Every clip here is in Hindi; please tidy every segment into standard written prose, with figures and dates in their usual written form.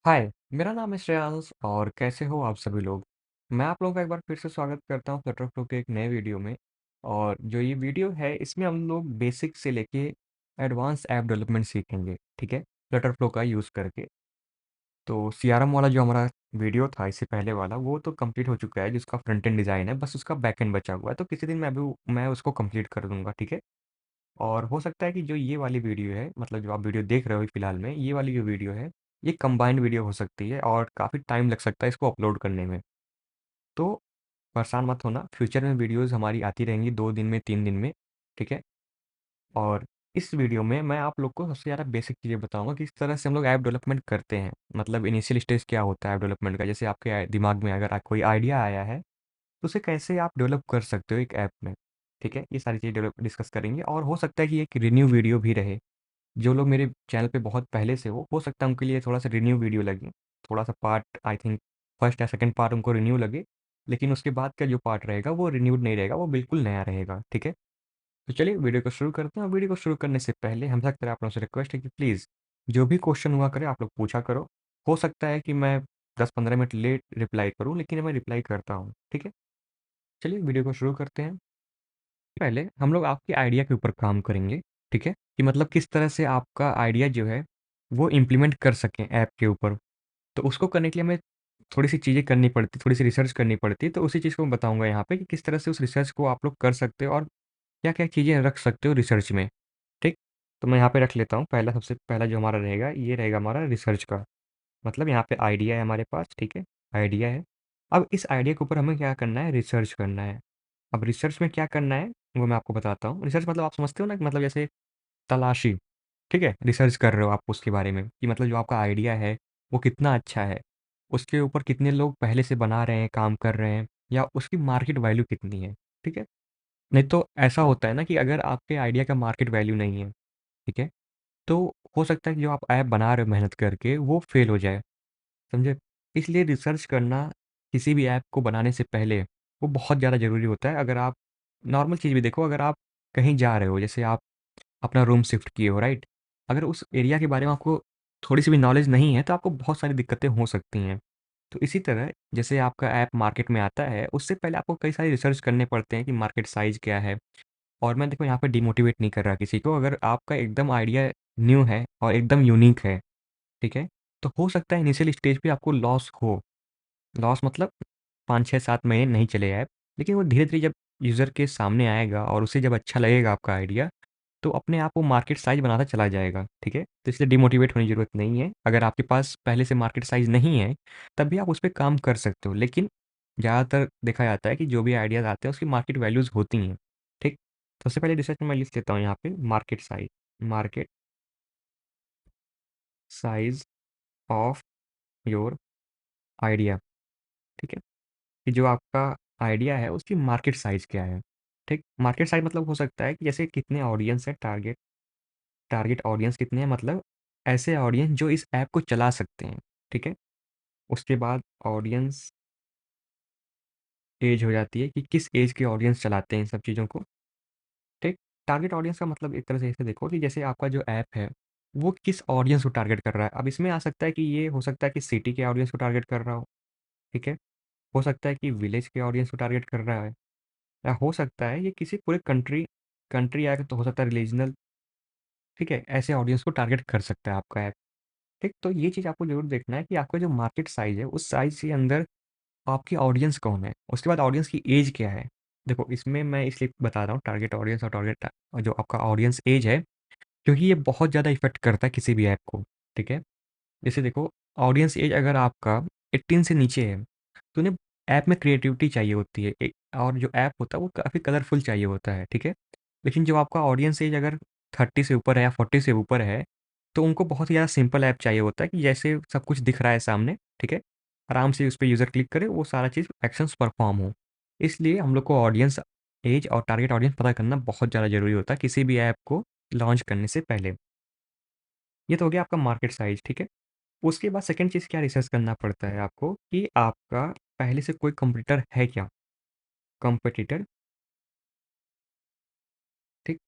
हाय, मेरा नाम है श्रेयांश और कैसे हो आप सभी लोग? मैं आप लोगों का एक बार फिर से स्वागत करता हूँ फ्लटर फ्लो के एक नए वीडियो में। और जो ये वीडियो है इसमें हम लोग बेसिक से लेके एडवांस ऐप डेवलपमेंट सीखेंगे, ठीक है? फ्लटर फ्लो का यूज़ करके। तो सीआरएम वाला जो हमारा वीडियो था इससे पहले वाला वो तो कंप्लीट हो चुका है, जिसका फ्रंट एंड डिज़ाइन है, बस उसका बैक एंड बचा हुआ है। तो किसी दिन मैं उसको कंप्लीट कर दूँगा, ठीक है? और हो सकता है कि जो ये वाली वीडियो है, मतलब जो आप वीडियो देख रहे हो फिलहाल में, ये वाली जो वीडियो है, ये कंबाइंड वीडियो हो सकती है और काफ़ी टाइम लग सकता है इसको अपलोड करने में। तो परेशान मत होना, फ्यूचर में वीडियोज़ हमारी आती रहेंगी 2 दिन में, 3 दिन में, ठीक है? और इस वीडियो में मैं आप लोग को सबसे ज़्यादा बेसिक चीज़ें बताऊँगा कि किस तरह से हम लोग ऐप डेवलपमेंट करते हैं। मतलब इनिशियल स्टेज क्या होता है ऐप डेवलपमेंट का? जैसे आपके दिमाग में अगर कोई आइडिया आया है, तो उसे कैसे आप डेवलप कर सकते हो एक ऐप में, ठीक है? ये सारी चीज़ें डेवलप डिस्कस करेंगे और हो सकता है कि एक रिन्यू वीडियो भी रहे। जो लोग मेरे चैनल पे बहुत पहले से हो सकता है उनके लिए थोड़ा-सा रिन्यू वीडियो लगे। थोड़ा-सा पार्ट आई थिंक फर्स्ट या सेकंड पार्ट उनको रिन्यू लगे, लेकिन उसके बाद का जो पार्ट रहेगा वो रिन्यूड नहीं रहेगा, वो बिल्कुल नया रहेगा, ठीक है? तो चलिए वीडियो को शुरू करते हैं और वीडियो को शुरू करने से पहले हमेशा की तरह आप लोगों से रिक्वेस्ट है कि प्लीज़ जो भी क्वेश्चन हुआ करे आप लोग पूछा करो। हो सकता है कि मैं 10-15 मिनट लेट रिप्लाई करूँ, लेकिन मैं रिप्लाई करता हूँ, ठीक है? चलिए वीडियो को शुरू करते हैं। पहले हम लोग आपके आइडिया के ऊपर काम करेंगे, ठीक है? कि मतलब किस तरह से आपका आइडिया जो है, वो इम्प्लीमेंट कर सकें ऐप के ऊपर। तो उसको करने के लिए हमें थोड़ी-सी चीज़ें करनी पड़ती, थोड़ी-सी रिसर्च करनी पड़ती है, तो उसी चीज़ को मैं बताऊँगा यहाँ पे कि किस तरह से उस रिसर्च को आप लोग कर सकते हो और क्या-क्या चीज़ें रख सकते हो रिसर्च में, ठीक? तो मैं यहाँ पे रख लेता हूँ, पहला सबसे पहला जो हमारा रहेगा, ये रहेगा हमारा रिसर्च का। मतलब यहाँ पे आइडिया है हमारे पास, ठीक है? आइडिया है। अब इस आइडिया के ऊपर हमें क्या करना है, रिसर्च करना है। अब रिसर्च में क्या करना है, वो मैं आपको बताता हूँ। रिसर्च मतलब आप समझते हो ना कि मतलब जैसे तलाशी, ठीक है? रिसर्च कर रहे हो आप उसके बारे में कि मतलब जो आपका आइडिया है, वो कितना अच्छा है। उसके ऊपर कितने लोग पहले से बना रहे हैं, काम कर रहे हैं या उसकी मार्केट वैल्यू कितनी है, ठीक है? नहीं तो ऐसा होता है ना कि अगर आपके आइडिया का मार्केट वैल्यू नहीं है, ठीक है? तो हो सकता है कि जो आप ऐप बना रहे हो मेहनत करके, वो फ़ेल हो जाए। समझे? इसलिए रिसर्च करना किसी भी ऐप को बनाने से पहले वो बहुत ज़्यादा ज़रूरी होता है। अगर आप नॉर्मल चीज़ भी देखो, अगर आप कहीं जा रहे हो, जैसे आप अपना रूम शिफ्ट किए हो, राइट? अगर उस एरिया के बारे में आपको थोड़ी-सी भी नॉलेज नहीं है, तो आपको बहुत सारी दिक्कतें हो सकती हैं। तो इसी तरह जैसे आपका ऐप मार्केट में आता है, उससे पहले आपको कई सारी रिसर्च करने पड़ते हैं कि मार्केट साइज़ क्या है। और मैं देखो यहाँ पे डिमोटिवेट नहीं कर रहा किसी को, अगर आपका एकदम आइडिया न्यू है और एकदम यूनिक है, ठीक है? तो हो सकता है इनिशियल स्टेज पे आपको लॉस हो। लॉस मतलब 5, 6, 7 महीने नहीं चलेगा ऐप, लेकिन वो धीरे-धीरे जब यूज़र के सामने आएगा और उसे जब अच्छा लगेगा आपका आइडिया, तो अपने आप वो मार्केट साइज़ बनाता चला जाएगा, ठीक है? तो इसलिए डिमोटिवेट होने की ज़रूरत नहीं है। अगर आपके पास पहले से मार्केट साइज़ नहीं है, तब भी आप उस पे काम कर सकते हो। लेकिन ज़्यादातर देखा जाता है कि जो भी आइडियाज़ आते हैं, उसकी मार्केट वैल्यूज़ होती हैं, ठीक? सबसे पहले रिसर्च में मैं लिख लेता हूँ यहाँ पे market size of your idea, ठीक है? कि जो आपका आइडिया है उसकी मार्केट साइज़ क्या है, ठीक? मार्केट साइज़ मतलब हो सकता है कि जैसे कितने ऑडियंस है, टारगेट ऑडियंस कितने हैं, मतलब ऐसे ऑडियंस जो इस ऐप को चला सकते हैं, ठीक है? उसके बाद ऑडियंस ऐज हो जाती है कि किस ऐज के ऑडियंस चलाते हैं इन सब चीज़ों को, ठीक? टारगेट ऑडियंस का मतलब एक तरह से ऐसे देखो कि जैसे आपका जो ऐप है, वो किस ऑडियंस को टारगेट कर रहा है। अब इसमें आ सकता है कि ये हो सकता है कि सिटी के ऑडियंस को टारगेट कर रहा हो, ठीक है? हो सकता है कि विलेज के ऑडियंस को टारगेट कर रहा है या हो सकता है ये किसी पूरे कंट्री या तो हो सकता है रीजनल, ठीक है? ऐसे ऑडियंस को टारगेट कर सकता है आपका ऐप, ठीक? तो ये चीज़ आपको ज़रूर देखना है कि आपका जो मार्केट साइज़ है, उस साइज़ के अंदर आपकी ऑडियंस कौन है? उसके बाद ऑडियंस की ऐज क्या है? देखो इसमें मैं इसलिए बता रहा हूँ टारगेट ऑडियंस और जो आपका ऑडियंस ऐज है, क्योंकि ये बहुत ज़्यादा इफ़ेक्ट करता है किसी भी ऐप को, ठीक है? जैसे देखो ऑडियंस ऐज अगर आपका 18 से नीचे है, तो उन्हें ऐप में क्रिएटिविटी चाहिए होती है और जो ऐप होता है वो काफ़ी कलरफुल चाहिए होता है, ठीक है? लेकिन जो आपका ऑडियंस एज अगर 30 से ऊपर है या 40 से ऊपर है, तो उनको बहुत ही ज़्यादा सिंपल ऐप चाहिए होता है कि जैसे सब कुछ दिख रहा है सामने, ठीक है? आराम से उस पे यूज़र क्लिक करे, वो सारा चीज़ एक्शंस परफ़ॉर्म हो। इसलिए हम लोग को ऑडियंस एज और टारगेट ऑडियंस पता करना बहुत ज़्यादा ज़रूरी होता है किसी भी ऐप को लॉन्च करने से पहले। ये तो हो गया आपका मार्केट साइज़, ठीक है? उसके बाद सेकंड चीज़ क्या रिसर्च करना पड़ता है आपको कि आपका पहले से कोई कॉम्पिटिटर है क्या? कॉम्पिटिटर, ठीक?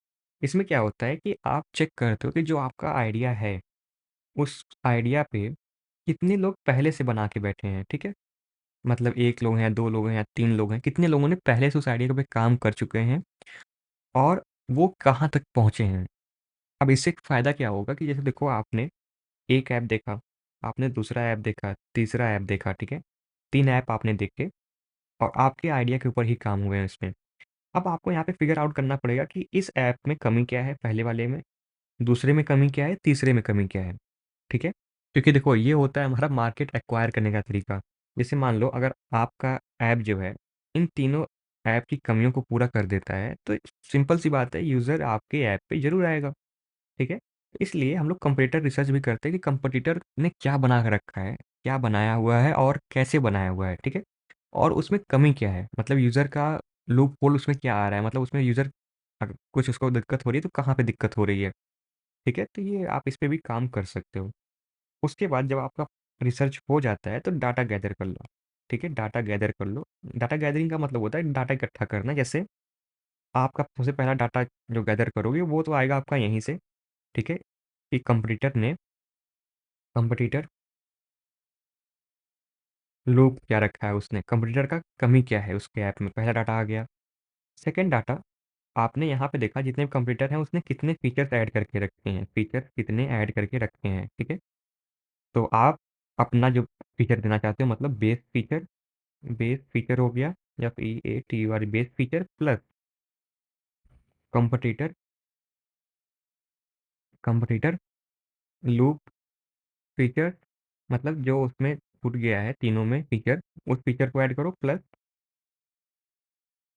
इसमें क्या होता है कि आप चेक करते हो कि जो आपका आइडिया है, उस आइडिया पे कितने लोग पहले से बना के बैठे हैं, ठीक है? मतलब 1 लोग हैं, 2 लोग हैं या 3 लोग हैं, कितने लोगों ने पहले से उस आइडिया पे काम कर चुके हैं और वो कहाँ तक पहुँचे हैं। अब इससे एक फ़ायदा क्या होगा कि जैसे देखो आपने एक ऐप देखा, आपने दूसरा ऐप देखा, तीसरा ऐप देखा, ठीक है? 3 ऐप आपने देखे और आपके आइडिया के ऊपर ही काम हुए हैं इसमें। अब आपको यहाँ पे फ़िगर आउट करना पड़ेगा कि इस ऐप में कमी क्या है पहले वाले में, दूसरे में कमी क्या है, तीसरे में कमी क्या है, ठीक है? क्योंकि देखो ये होता है हमारा मार्केट एक्वायर करने का तरीका। जैसे मान लो अगर आपका ऐप जो है, इन तीनों ऐप की कमियों को पूरा कर देता है, तो सिंपल सी बात है यूज़र आपके ऐप पे ज़रूर आएगा, ठीक है? इसलिए हम लोग कंपैरेटर रिसर्च भी करते हैं कि कंपटीटर ने क्या बना के रखा है, क्या बनाया हुआ है और कैसे बनाया हुआ है, ठीक है? और उसमें कमी क्या है? मतलब यूज़र का लूप होल उसमें क्या आ रहा है? मतलब उसमें यूज़र अगर कुछ उसको दिक्कत हो रही है तो कहाँ पे दिक्कत हो रही है, ठीक है? तो ये आप इस पे भी काम कर सकते हो। उसके बाद जब आपका रिसर्च हो जाता है तो डाटा गैदर कर लो, ठीक है? डाटा गैदर कर लो। डाटा गैदरिंग का मतलब होता है डाटा इकट्ठा करना। जैसे आपका सबसे पहला डाटा जो गैदर करोगे वो तो आएगा आपका यहीं से, ठीक है? कि कंपटीटर लूप क्या रखा है उसने, कंपटीटर का कमी क्या है उसके ऐप में, पहला डाटा आ गया। सेकंड डाटा आपने यहाँ पे देखा जितने भी कंपटीटर हैं उसने कितने फीचर्स ऐड करके रखे हैं, फीचर्स कितने ऐड करके रखे हैं, ठीक है? तो आप अपना जो फीचर देना चाहते हो मतलब बेस फीचर हो गया या PATUR base feature plus competitor competitor loop feature, मतलब जो उसमें छूट गया है तीनों में फीचर, उस फीचर को ऐड करो प्लस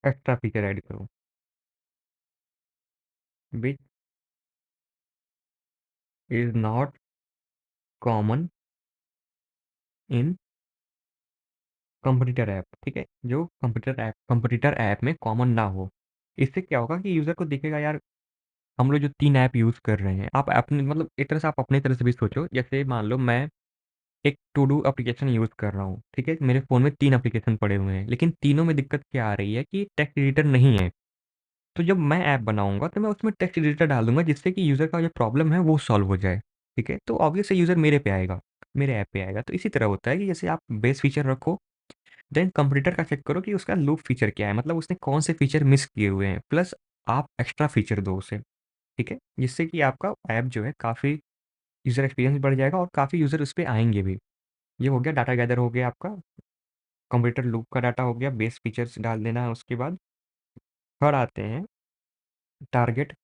एक्स्ट्रा फीचर ऐड करो which is not common in competitor app, ठीक है? जो कंपटीटर ऐप में कॉमन ना हो। इससे क्या होगा कि यूज़र को दिखेगा यार हम लोग जो 3 ऐप यूज़ कर रहे हैं, आप अपने मतलब एक तरह से आप अपनी तरह से भी सोचो। जैसे मान लो मैं एक टू डू एप्लीकेशन यूज़ कर रहा हूँ, ठीक है? मेरे फ़ोन में 3 एप्लीकेशन पड़े हुए हैं, लेकिन तीनों में दिक्कत क्या आ रही है कि टेक्स्ट एडिटर नहीं है। तो जब मैं ऐप बनाऊँगा तो मैं उसमें टेक्स्ट एडिटर डाल दूँगा जिससे कि यूज़र का जो प्रॉब्लम है वो सॉल्व हो जाए, ठीक है? तो ऑब्वियसली यूज़र मेरे पे आएगा, मेरे ऐप पे आएगा। तो इसी तरह होता है कि जैसे आप बेस फीचर रखो, देन कंपटीटर का चेक करो कि उसका लूप फीचर क्या है, मतलब उसने कौन से फीचर मिस किए हुए हैं, प्लस आप एक्स्ट्रा फीचर दो उसे, ठीक है? जिससे कि आपका ऐप जो है काफ़ी यूज़र एक्सपीरियंस बढ़ जाएगा और काफ़ी यूज़र उस पे आएँगे भी। ये हो गया डाटा गैदर हो गया आपका, कंप्यूटर लूप का डाटा हो गया, बेस फीचर्स डाल देना है उसके बाद। थर्ड आते हैं टारगेट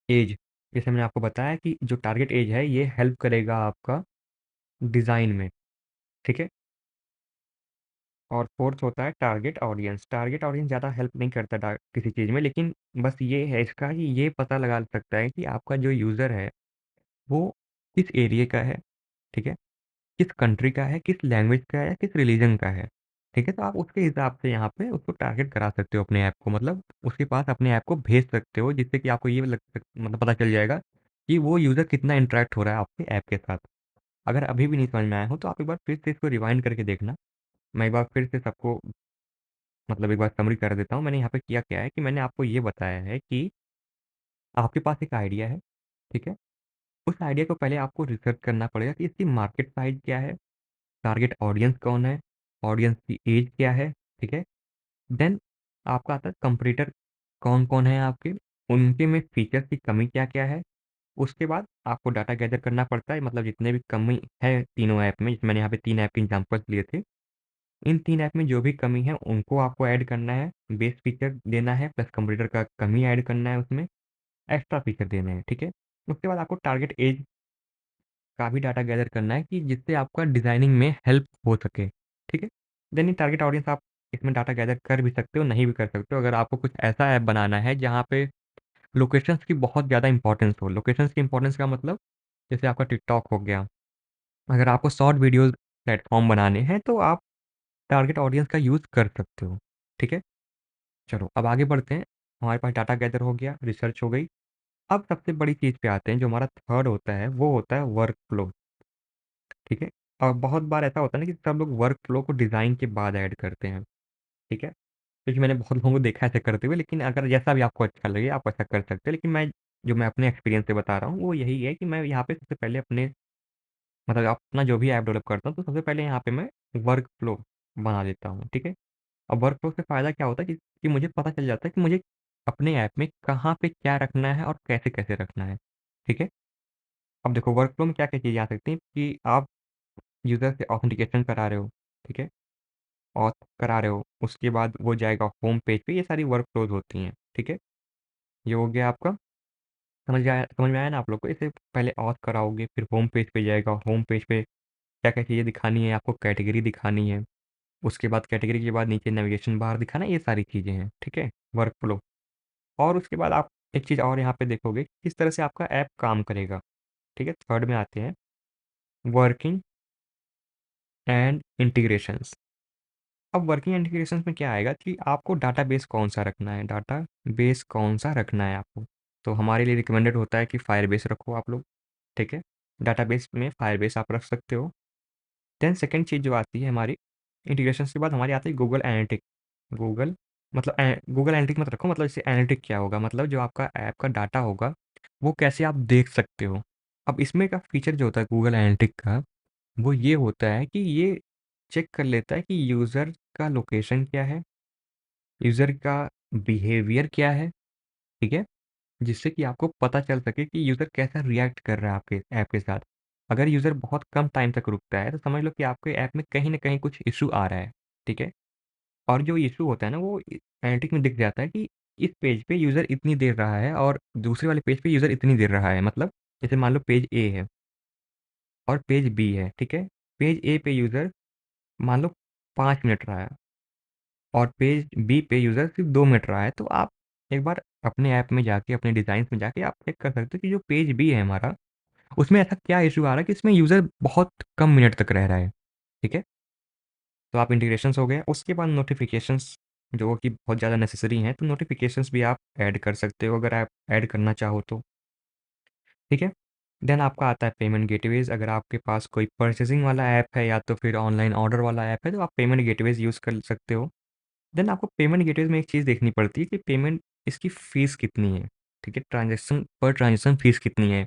एज। जैसे मैंने आपको बताया कि जो टारगेट एज है ये हेल्प करेगा आपका डिज़ाइन में, ठीक है? और फोर्थ होता है टारगेट ऑडियंस। टारगेट ऑडियंस ज़्यादा हेल्प नहीं करता किसी चीज़ में, लेकिन बस ये है इसका कि ये पता लगा सकता है कि आपका जो यूज़र है वो किस एरिया का है, ठीक है? किस कंट्री का है, किस लैंग्वेज का है या किस रिलीजन का है, ठीक है? तो आप उसके हिसाब से यहाँ पे उसको टारगेट करा सकते हो अपने ऐप को, मतलब उसके पास अपने ऐप को भेज सकते हो जिससे कि आपको ये मतलब पता चल जाएगा कि वो यूज़र कितना इंटरेक्ट हो रहा है आपके ऐप के साथ। अगर अभी भी नहीं समझ में आया हो तो आप एक बार फिर से इसको रिवाइंड करके देखना। मैं एक बार फिर से सबको मतलब एक बार समरी कर देता हूँ। मैंने यहाँ पे किया क्या है कि मैंने आपको ये बताया है कि आपके पास एक आइडिया है, ठीक है? उस आइडिया को पहले आपको रिसर्च करना पड़ेगा कि इसकी मार्केट साइज़ क्या है? टारगेट ऑडियंस कौन है, ऑडियंस की एज क्या है, ठीक है? देन आपका आता है कंपटीटर कौन-कौन है आपके, उनके में फीचर्स की कमी क्या-क्या है। उसके बाद आपको डाटा गैदर करना पड़ता है, मतलब जितने भी कमी है तीनों ऐप में, जैसे मैंने यहाँ पे 3 ऐप के एग्ज़ाम्पल्स लिए थे। इन 3 ऐप में जो भी कमी है उनको आपको ऐड करना है, बेस फीचर देना है प्लस कंपटीटर का कमी ऐड करना है उसमें, एक्स्ट्रा फीचर देने हैं, ठीक है? उसके बाद आपको टारगेट एज का भी डाटा गैदर करना है कि जिससे आपका डिज़ाइनिंग में हेल्प हो सके, ठीक है? देन ये टारगेट ऑडियंस आप इसमें डाटा गैदर कर भी सकते हो, नहीं भी कर सकते हो। अगर आपको कुछ ऐसा ऐप बनाना है जहाँ पे लोकेशंस की बहुत ज़्यादा इम्पोर्टेंस हो, लोकेशंस की इम्पोर्टेंस का मतलब जैसे आपका टिकटॉक हो गया, अगर आपको शॉर्ट वीडियोज़ प्लेटफ़ॉर्म बनाने हैं तो आप टारगेट ऑडियंस का यूज़ कर सकते हो, ठीक है? चलो अब आगे बढ़ते हैं। हमारे पास डाटा गैदर हो गया, रिसर्च हो गई। अब सबसे बड़ी चीज़ पे आते हैं जो हमारा थर्ड होता है, वो होता है वर्क फ्लो। ठीक है? और बहुत बार ऐसा होता है ना कि सब लोग वर्क फ्लो को डिज़ाइन के बाद ऐड करते हैं, ठीक है? क्योंकि मैंने बहुत लोगों को देखा है ऐसे करते हुए, लेकिन अगर जैसा भी आपको अच्छा लगे आप ऐसा कर सकते हैं। लेकिन मैं जो मैं अपने एक्सपीरियंस से बता रहा हूँ वो यही है कि मैं यहाँ पे सबसे पहले अपने मतलब अपना जो भी ऐप डेवलप करता हूँ तो सबसे पहले यहाँ पे मैं वर्क फ्लो बना लेता हूँ, ठीक है? अब वर्क फ्लो से फ़ायदा क्या होता है कि मुझे पता चल जाता है कि मुझे अपने ऐप में कहाँ पे क्या रखना है और कैसे-कैसे रखना है, ठीक है? अब देखो वर्क फ्लो में क्या-क्या चीज़ें आ सकती हैं कि आप यूज़र से ऑथेंटिकेशन करा रहे हो, ठीक है? ऑथ करा रहे हो, उसके बाद वो जाएगा होम पेज पे, ये सारी वर्क फ्लोज़ होती हैं, ठीक है? ये हो गया आपका, समझ में आया ना आप लोग को? इसे पहले ऑथ कराओगे, फिर होम पेज पे जाएगा, होम पेज पे क्या-क्या चीज़ें दिखानी है, आपको कैटेगरी दिखानी है, उसके बाद कैटेगरी के बाद नीचे नेविगेशन बार दिखाना, ये सारी चीज़ें हैं, ठीक है? Work flow. और उसके बाद आप एक चीज़ और यहाँ पे देखोगे, किस तरह से आपका ऐप काम करेगा, ठीक है? थर्ड में आते हैं, वर्किंग एंड इंटीग्रेशंस। अब वर्किंग इंटीग्रेशंस में क्या आएगा कि आपको डाटाबेस कौन-सा रखना है, डाटाबेस कौन-सा रखना है आपको। तो हमारे लिए रिकमेंडेड होता है कि फायरबेस रखो आप लोग, ठीक है? डाटाबेस में फायरबेस आप रख सकते हो। देन सेकंड चीज़ जो आती है हमारी, इंटीग्रेशंस के बाद हमारी आती है Google analytic. Google Google analytic मत रखो, मतलब इससे एनालिटिक क्या होगा, मतलब जो आपका ऐप का डाटा होगा, वो कैसे आप देख सकते हो। अब इसमें का फीचर जो होता है गूगल एनालिटिक का, वो ये होता है कि ये चेक कर लेता है कि यूज़र का लोकेशन क्या है, यूज़र का बिहेवियर क्या है, ठीक है? जिससे कि आपको पता चल सके कि यूज़र कैसा रिएक्ट कर रहा है आपके ऐप के साथ। अगर यूज़र बहुत कम टाइम तक रुकता है, तो समझ लो कि आपके ऐप में कहीं न कहीं कुछ इश्यू आ रहा है, ठीक है? और जो इश्यू होता है ना, वो एनालिटिक में दिख जाता है कि इस पेज पे यूज़र इतनी देर रहा है और दूसरे वाले पेज पे यूज़र इतनी देर रहा है। मतलब जैसे मान लो पेज ए है और पेज बी है, ठीक है? पेज ए पे यूज़र मान लो 5 मिनट रहा है और पेज बी पे यूज़र सिर्फ़ 2 मिनट रहा है, तो आप एक बार अपने ऐप में जाके, अपने डिज़ाइन्स में जाके आप चेक कर सकते हो कि जो पेज बी है हमारा, उसमें ऐसा क्या इश्यू आ रहा है कि इसमें यूज़र बहुत कम मिनट तक रह रहा है, ठीक है? तो आप इंटीग्रेशंस हो गए, उसके बाद नोटिफ़िकेशंस जो कि बहुत ज़्यादा नेसेसरी हैं, तो नोटिफ़िकेशंस भी आप ऐड कर सकते हो अगर आप ऐड करना चाहो तो, ठीक है? देन आपका आता है पेमेंट गेटवेज़। अगर आपके पास कोई परचेज़िंग वाला ऐप है या तो फिर ऑनलाइन ऑर्डर वाला ऐप है, तो आप पेमेंट गेटवेज़ यूज़ कर सकते हो। देन आपको पेमेंट गेटवेज़ में एक चीज़ देखनी पड़ती है कि पेमेंट इसकी फ़ीस कितनी है, ठीक है? ट्रांज़ैक्शन फ़ीस कितनी है?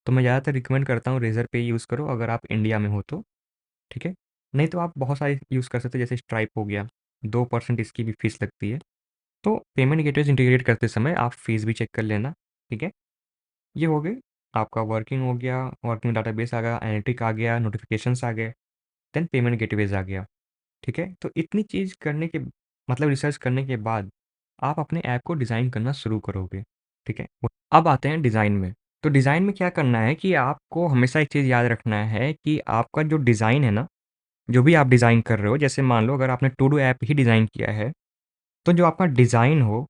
तो मैं ज़्यादातर रिकमेंड करता हूँ रेज़र पे यूज़ करो अगर आप इंडिया में हो तो, ठीक है? नहीं तो आप बहुत सारे यूज़ कर सकते हो जैसे स्ट्राइप हो गया, 2% इसकी भी फ़ीस लगती है। तो पेमेंट गेटवेज़ इंटीग्रेट करते समय आप फ़ीस भी चेक कर लेना, ठीक है? ये हो गई, आपका वर्किंग हो गया, वर्किंग डाटाबेस आ गया, एनालिटिक आ गया, नोटिफ़िकेशंस आ गए, देन पेमेंट गेटवेज़ आ गया, ठीक है? तो इतनी चीज़ करने के मतलब रिसर्च करने के बाद आप अपने ऐप को डिज़ाइन करना शुरू करोगे, ठीक है? अब आते हैं डिज़ाइन में। तो डिज़ाइन में क्या करना है कि आपको हमेशा एक चीज़ याद रखना है कि आपका जो डिज़ाइन है ना, जो भी आप डिज़ाइन कर रहे हो, जैसे मान लो अगर आपने टू डू ऐप ही डिज़ाइन किया है, तो जो आपका डिज़ाइन हो,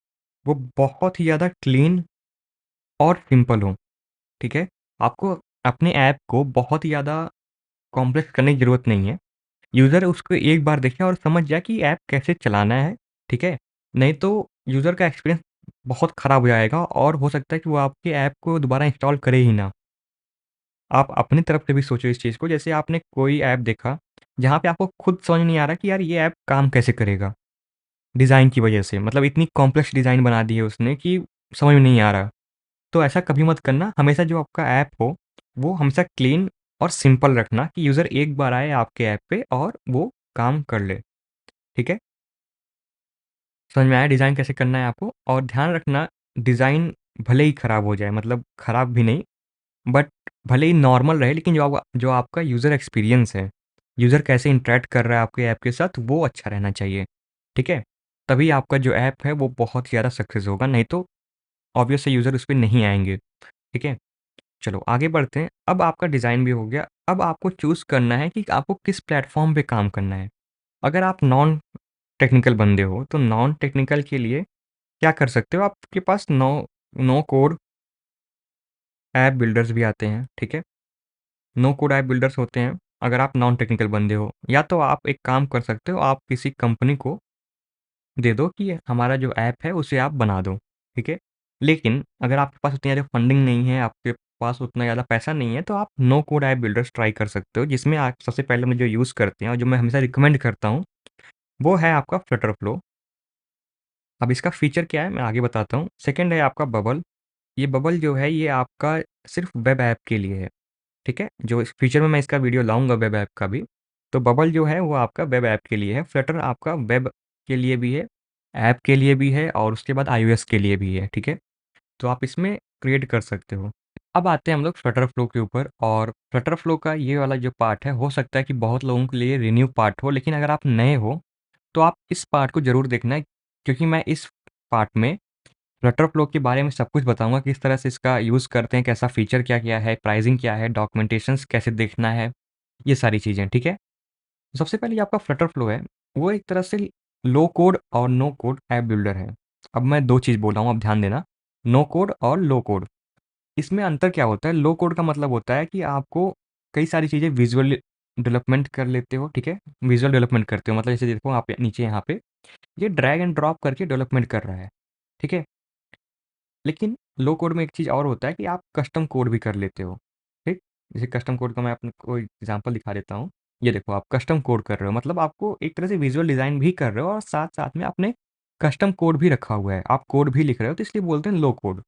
वो बहुत ही ज़्यादा क्लीन और सिंपल हो, ठीक है? आपको अपने ऐप को बहुत ही ज़्यादा कॉम्प्लेक्स करने की ज़रूरत नहीं है। यूज़र उसको एक बार देखे और समझ जाए कि ऐप कैसे चलाना है, ठीक है? नहीं तो यूज़र का एक्सपीरियंस बहुत ख़राब हो जाएगा और हो सकता है कि वो आपके ऐप को दोबारा इंस्टॉल करे ही ना। आप अपनी तरफ से भी सोचो इस चीज़ को, जैसे आपने कोई ऐप देखा, जहाँ पे आपको खुद समझ नहीं आ रहा कि यार ये ऐप काम कैसे करेगा, डिज़ाइन की वजह से। मतलब इतनी कॉम्प्लेक्स डिज़ाइन बना दी है उसने कि समझ में नहीं आ रहा। तो ऐसा कभी मत करना, हमेशा जो आपका ऐप हो, वो हमेशा क्लीन और सिंपल रखना कि यूज़र एक बार आए आपके ऐप पे और वो काम कर ले, ठीक है? समझ में आया डिज़ाइन कैसे करना है आपको? और ध्यान रखना डिज़ाइन भले ही खराब हो जाए, मतलब खराब भी नहीं, बट भले ही नॉर्मल रहे, लेकिन जो आपका यूज़र एक्सपीरियंस है, यूज़र कैसे इंटरैक्ट कर रहा है आपके ऐप के साथ, वो अच्छा रहना चाहिए, ठीक है? तभी आपका जो ऐप है वो बहुत ही ज़्यादा सक्सेस होगा, नहीं तो ऑब्वियस है यूज़र उस पे नहीं आएँगे, ठीक है? चलो आगे बढ़ते हैं। अब आपका डिज़ाइन भी हो गया, अब आपको चूज़ करना है कि आपको किस प्लेटफ़ॉर्म पे काम करना है। अगर आप नॉन टेक्निकल बंदे हो, तो नॉन टेक्निकल के लिए क्या कर सकते हो, आपके पास नो कोड ऐप बिल्डर्स भी आते हैं, ठीक है? नो कोड ऐप बिल्डर्स होते हैं, अगर आप नॉन टेक्निकल बंदे हो। या तो आप एक काम कर सकते हो, आप किसी कंपनी को दे दो कि हमारा जो ऐप है उसे आप बना दो, ठीक है? लेकिन अगर आपके पास उतनी ज़्यादा फंडिंग नहीं है, आपके पास उतना ज़्यादा पैसा नहीं है, तो आप no code app builders try कर सकते हो, जिसमें आप सबसे पहले में जो यूज़ करते हैं और जो मैं हमेशा रिकमेंड करता हूँ, वो है आपका फ्लटर फ्लो। अब इसका फीचर क्या है, मैं आगे बताता हूँ। सेकंड है आपका बबल। ये बबल जो है, ये आपका सिर्फ़ वेब ऐप के लिए है। ठीक है? जो इस फ्यूचर में मैं इसका वीडियो लाऊँगा वेब ऐप का भी, तो बबल जो है वो आपका वेब ऐप के लिए है, फ्लटर आपका वेब के लिए भी है, ऐप के लिए भी है और उसके बाद आईओएस के लिए भी है, ठीक है? तो आप इसमें क्रिएट कर सकते हो। अब आते हैं हम लोग फ्लटर फ्लो के ऊपर और फ्लटर फ्लो का ये वाला जो पार्ट है, हो सकता है कि बहुत लोगों के लिए रिन्यू पार्ट हो, लेकिन अगर आप नए हो, तो आप इस पार्ट को ज़रूर देखना है क्योंकि मैं इस पार्ट में फ्लटर फ्लो के बारे में सब कुछ बताऊँगा, किस तरह से इसका यूज़ करते हैं, कैसा फीचर क्या-क्या है, प्राइसिंग क्या है, डॉक्यूमेंटेशंस कैसे देखना है, ये सारी चीज़ें, ठीक है? सबसे पहले जो आपका फ्लटर फ्लो है, वो एक तरह से लो कोड और नो कोड ऐप बिल्डर है। अब मैं 2 चीज़ बोल रहा हूँ, अब ध्यान देना, नो कोड और लो कोड। इसमें अंतर क्या होता है? लो कोड का मतलब होता है कि आपको कई सारी चीज़ें विज़ुअल डेवलपमेंट कर लेते हो, ठीक है? विज़ुअल डेवलपमेंट करते हो, मतलब जैसे देखो आप नीचे यहाँ पे, ये ड्रैग एंड ड्रॉप करके डेवलपमेंट कर रहा है, ठीक है? लेकिन लो कोड में एक चीज़ और होता है कि आप कस्टम कोड भी कर लेते हो, ठीक? जैसे कस्टम कोड का मैं आपको एग्ज़ाम्पल दिखा देता हूँ। ये देखो आप कस्टम कोड कर रहे हो, मतलब आपको एक तरह से विज़ुअल डिज़ाइन भी कर रहे हो और साथ-साथ में आपने कस्टम कोड भी रखा हुआ है। आप कोड भी लिख रहे हो, तो इसलिए बोलते हैं लो कोड,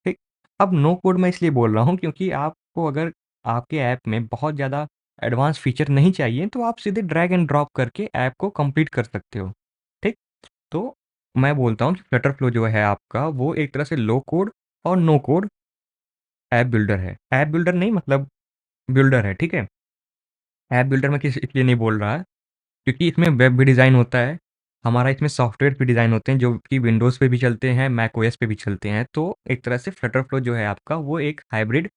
ठीक? अब नो कोड मैं इसलिए बोल रहा हूँ क्योंकि आपको अगर आपके ऐप में बहुत ज़्यादा एडवांस फीचर नहीं चाहिए, तो आप सीधे ड्रैग एंड ड्रॉप करके ऐप को कंप्लीट कर सकते हो, ठीक? तो मैं बोलता हूँ कि फ्लटर फ्लो जो है आपका, वो एक तरह से लो कोड और नो कोड ऐप बिल्डर है। ऐप बिल्डर नहीं मतलब बिल्डर है, ठीक है? ऐप बिल्डर मैं किस इसलिए नहीं बोल रहा, क्योंकि इसमें वेब भी डिज़ाइन होता है, हमारा इसमें सॉफ्टवेयर भी डिज़ाइन होते हैं जो कि विंडोज़ पे भी चलते हैं, मैक ओएस पे भी चलते हैं। तो एक तरह से फ्लटर फ्लो जो है आपका, वो एक हाइब्रिड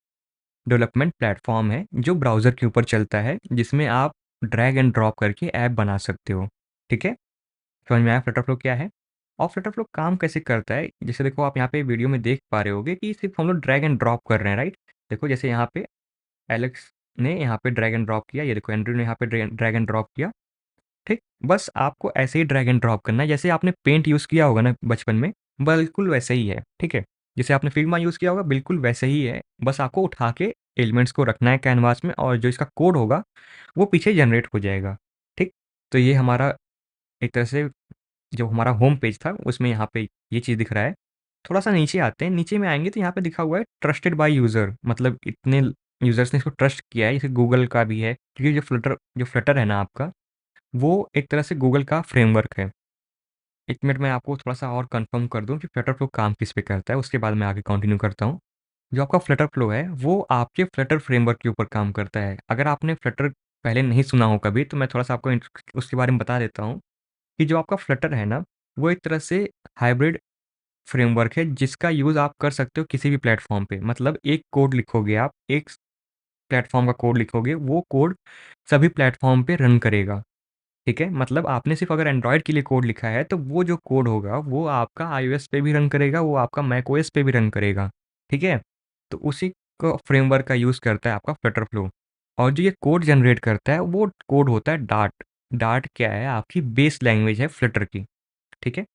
डेवलपमेंट प्लेटफ़ॉर्म है, जो ब्राउज़र के ऊपर चलता है, जिसमें आप ड्रैग एंड ड्रॉप करके ऐप बना सकते हो, ठीक है? समझ में आया फ्लटर फ्लो क्या है? और फ्लटर फ्लो काम कैसे करता है? जैसे देखो आप यहाँ पे वीडियो में देख पा रहे होगे कि सिर्फ़ हम लोग ड्रैग एंड ड्रॉप कर रहे हैं, राइट? देखो जैसे यहाँ पे एलेक्स ने यहाँ पे ड्रैग एंड ड्रॉप किया, ये देखो एंड्रयू ने यहाँ पे ड्रैग एंड ड्रॉप किया, ठीक? बस आपको ऐसे ही ड्रैग एंड ड्रॉप करना है, जैसे आपने पेंट यूज़ किया होगा ना बचपन में, बिल्कुल वैसे ही है, ठीक है? जैसे आपने फिग्मा यूज़ किया होगा, बिल्कुल वैसे ही है, बस आपको उठा के एलिमेंट्स को रखना है कैनवास में और जो इसका कोड होगा, वो पीछे जनरेट हो जाएगा, ठीक? तो ये हमारा एक तरह से जो हमारा होम पेज था, उसमें यहाँ पे ये चीज़ दिख रहा है। थोड़ा-सा नीचे आते हैं, नीचे में आएँगे तो यहाँ पे लिखा हुआ है ट्रस्टेड बाय यूज़र, मतलब इतने यूज़र्स ने इसको ट्रस्ट किया है, जैसे गूगल का भी है, क्योंकि जो फ्लटर है ना आपका, वो एक तरह से गूगल का फ्रेमवर्क है। 1 मिनट में आपको थोड़ा-सा और कन्फर्म कर दूँ कि फ्लटर फ्लो काम किस पे करता है, उसके बाद मैं आगे कंटिन्यू करता हूँ। जो आपका फ्लटर फ्लो है, वो आपके फ्लटर फ्रेमवर्क के ऊपर काम करता है। अगर आपने फ्लटर पहले नहीं सुना हो कभी, तो मैं थोड़ा-सा आपको उसके बारे में बता देता हूँ, कि जो आपका फ्लटर है ना, वो एक तरह से हाइब्रिड फ्रेमवर्क है, जिसका यूज़ आप कर सकते हो किसी भी प्लेटफ़ॉर्म पे। मतलब एक कोड लिखोगे आप, एक प्लेटफ़ॉर्म का कोड लिखोगे, वो कोड सभी प्लेटफ़ॉर्म पे रन करेगा। ठीक है? मतलब आपने सिर्फ़ अगर एंड्रॉयड के लिए कोड लिखा है, तो वो जो कोड होगा, वो आपका आईओएस पे भी रन करेगा, वो आपका मैकओएस पे भी रन करेगा। ठीक है? तो उसी को फ्रेमवर्क का यूज़ करता है आपका फ्लटर फ्लो। और जो ये कोड जनरेट करता है, वो कोड होता है डार्ट। डार्ट क्या है? आपकी बेस लैंग्वेज है फ्लटर की। ठीक है?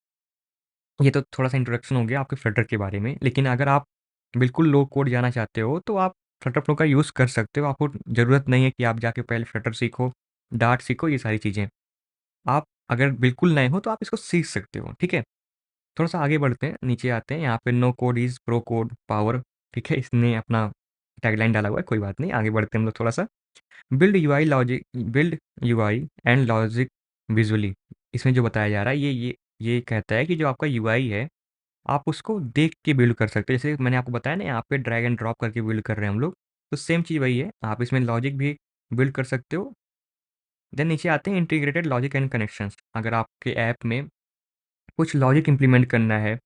ये तो थोड़ा-सा इंट्रोडक्शन हो गया आपके फ्लटर के बारे में। लेकिन अगर आप बिल्कुल लो कोड जाना चाहते हो, तो आप फ्लटर फ्लो का यूज़ कर सकते हो। आपको ज़रूरत नहीं है कि आप जाके पहले फ्लटर सीखो, डार्ट सीखो, ये सारी चीज़ें। आप अगर बिल्कुल नए हो तो आप इसको सीख सकते हो, ठीक है? थोड़ा-सा आगे बढ़ते हैं, नीचे आते हैं, यहाँ पे no code is pro code power, ठीक है? इसने अपना टैगलाइन डाला हुआ है, कोई बात नहीं, आगे बढ़ते हैं हम लोग थोड़ा-सा। Build UI and logic visually, इसमें जो बताया जा रहा है ये कहता है कि जो आपका यूआई है, आप उसको देख के बिल्ड कर सकते हो। जैसे मैंने आपको बताया ना, यहाँ पे ड्रैग एंड ड्रॉप करके बिल्ड कर रहे हैं हम लोग, तो सेम चीज़ वही है, आप इसमें लॉजिक भी बिल्ड कर सकते हो। देन नीचे आते हैं इंटीग्रेटेड लॉजिक एंड कनेक्शंस। अगर आपके ऐप में कुछ लॉजिक इम्प्लीमेंट करना है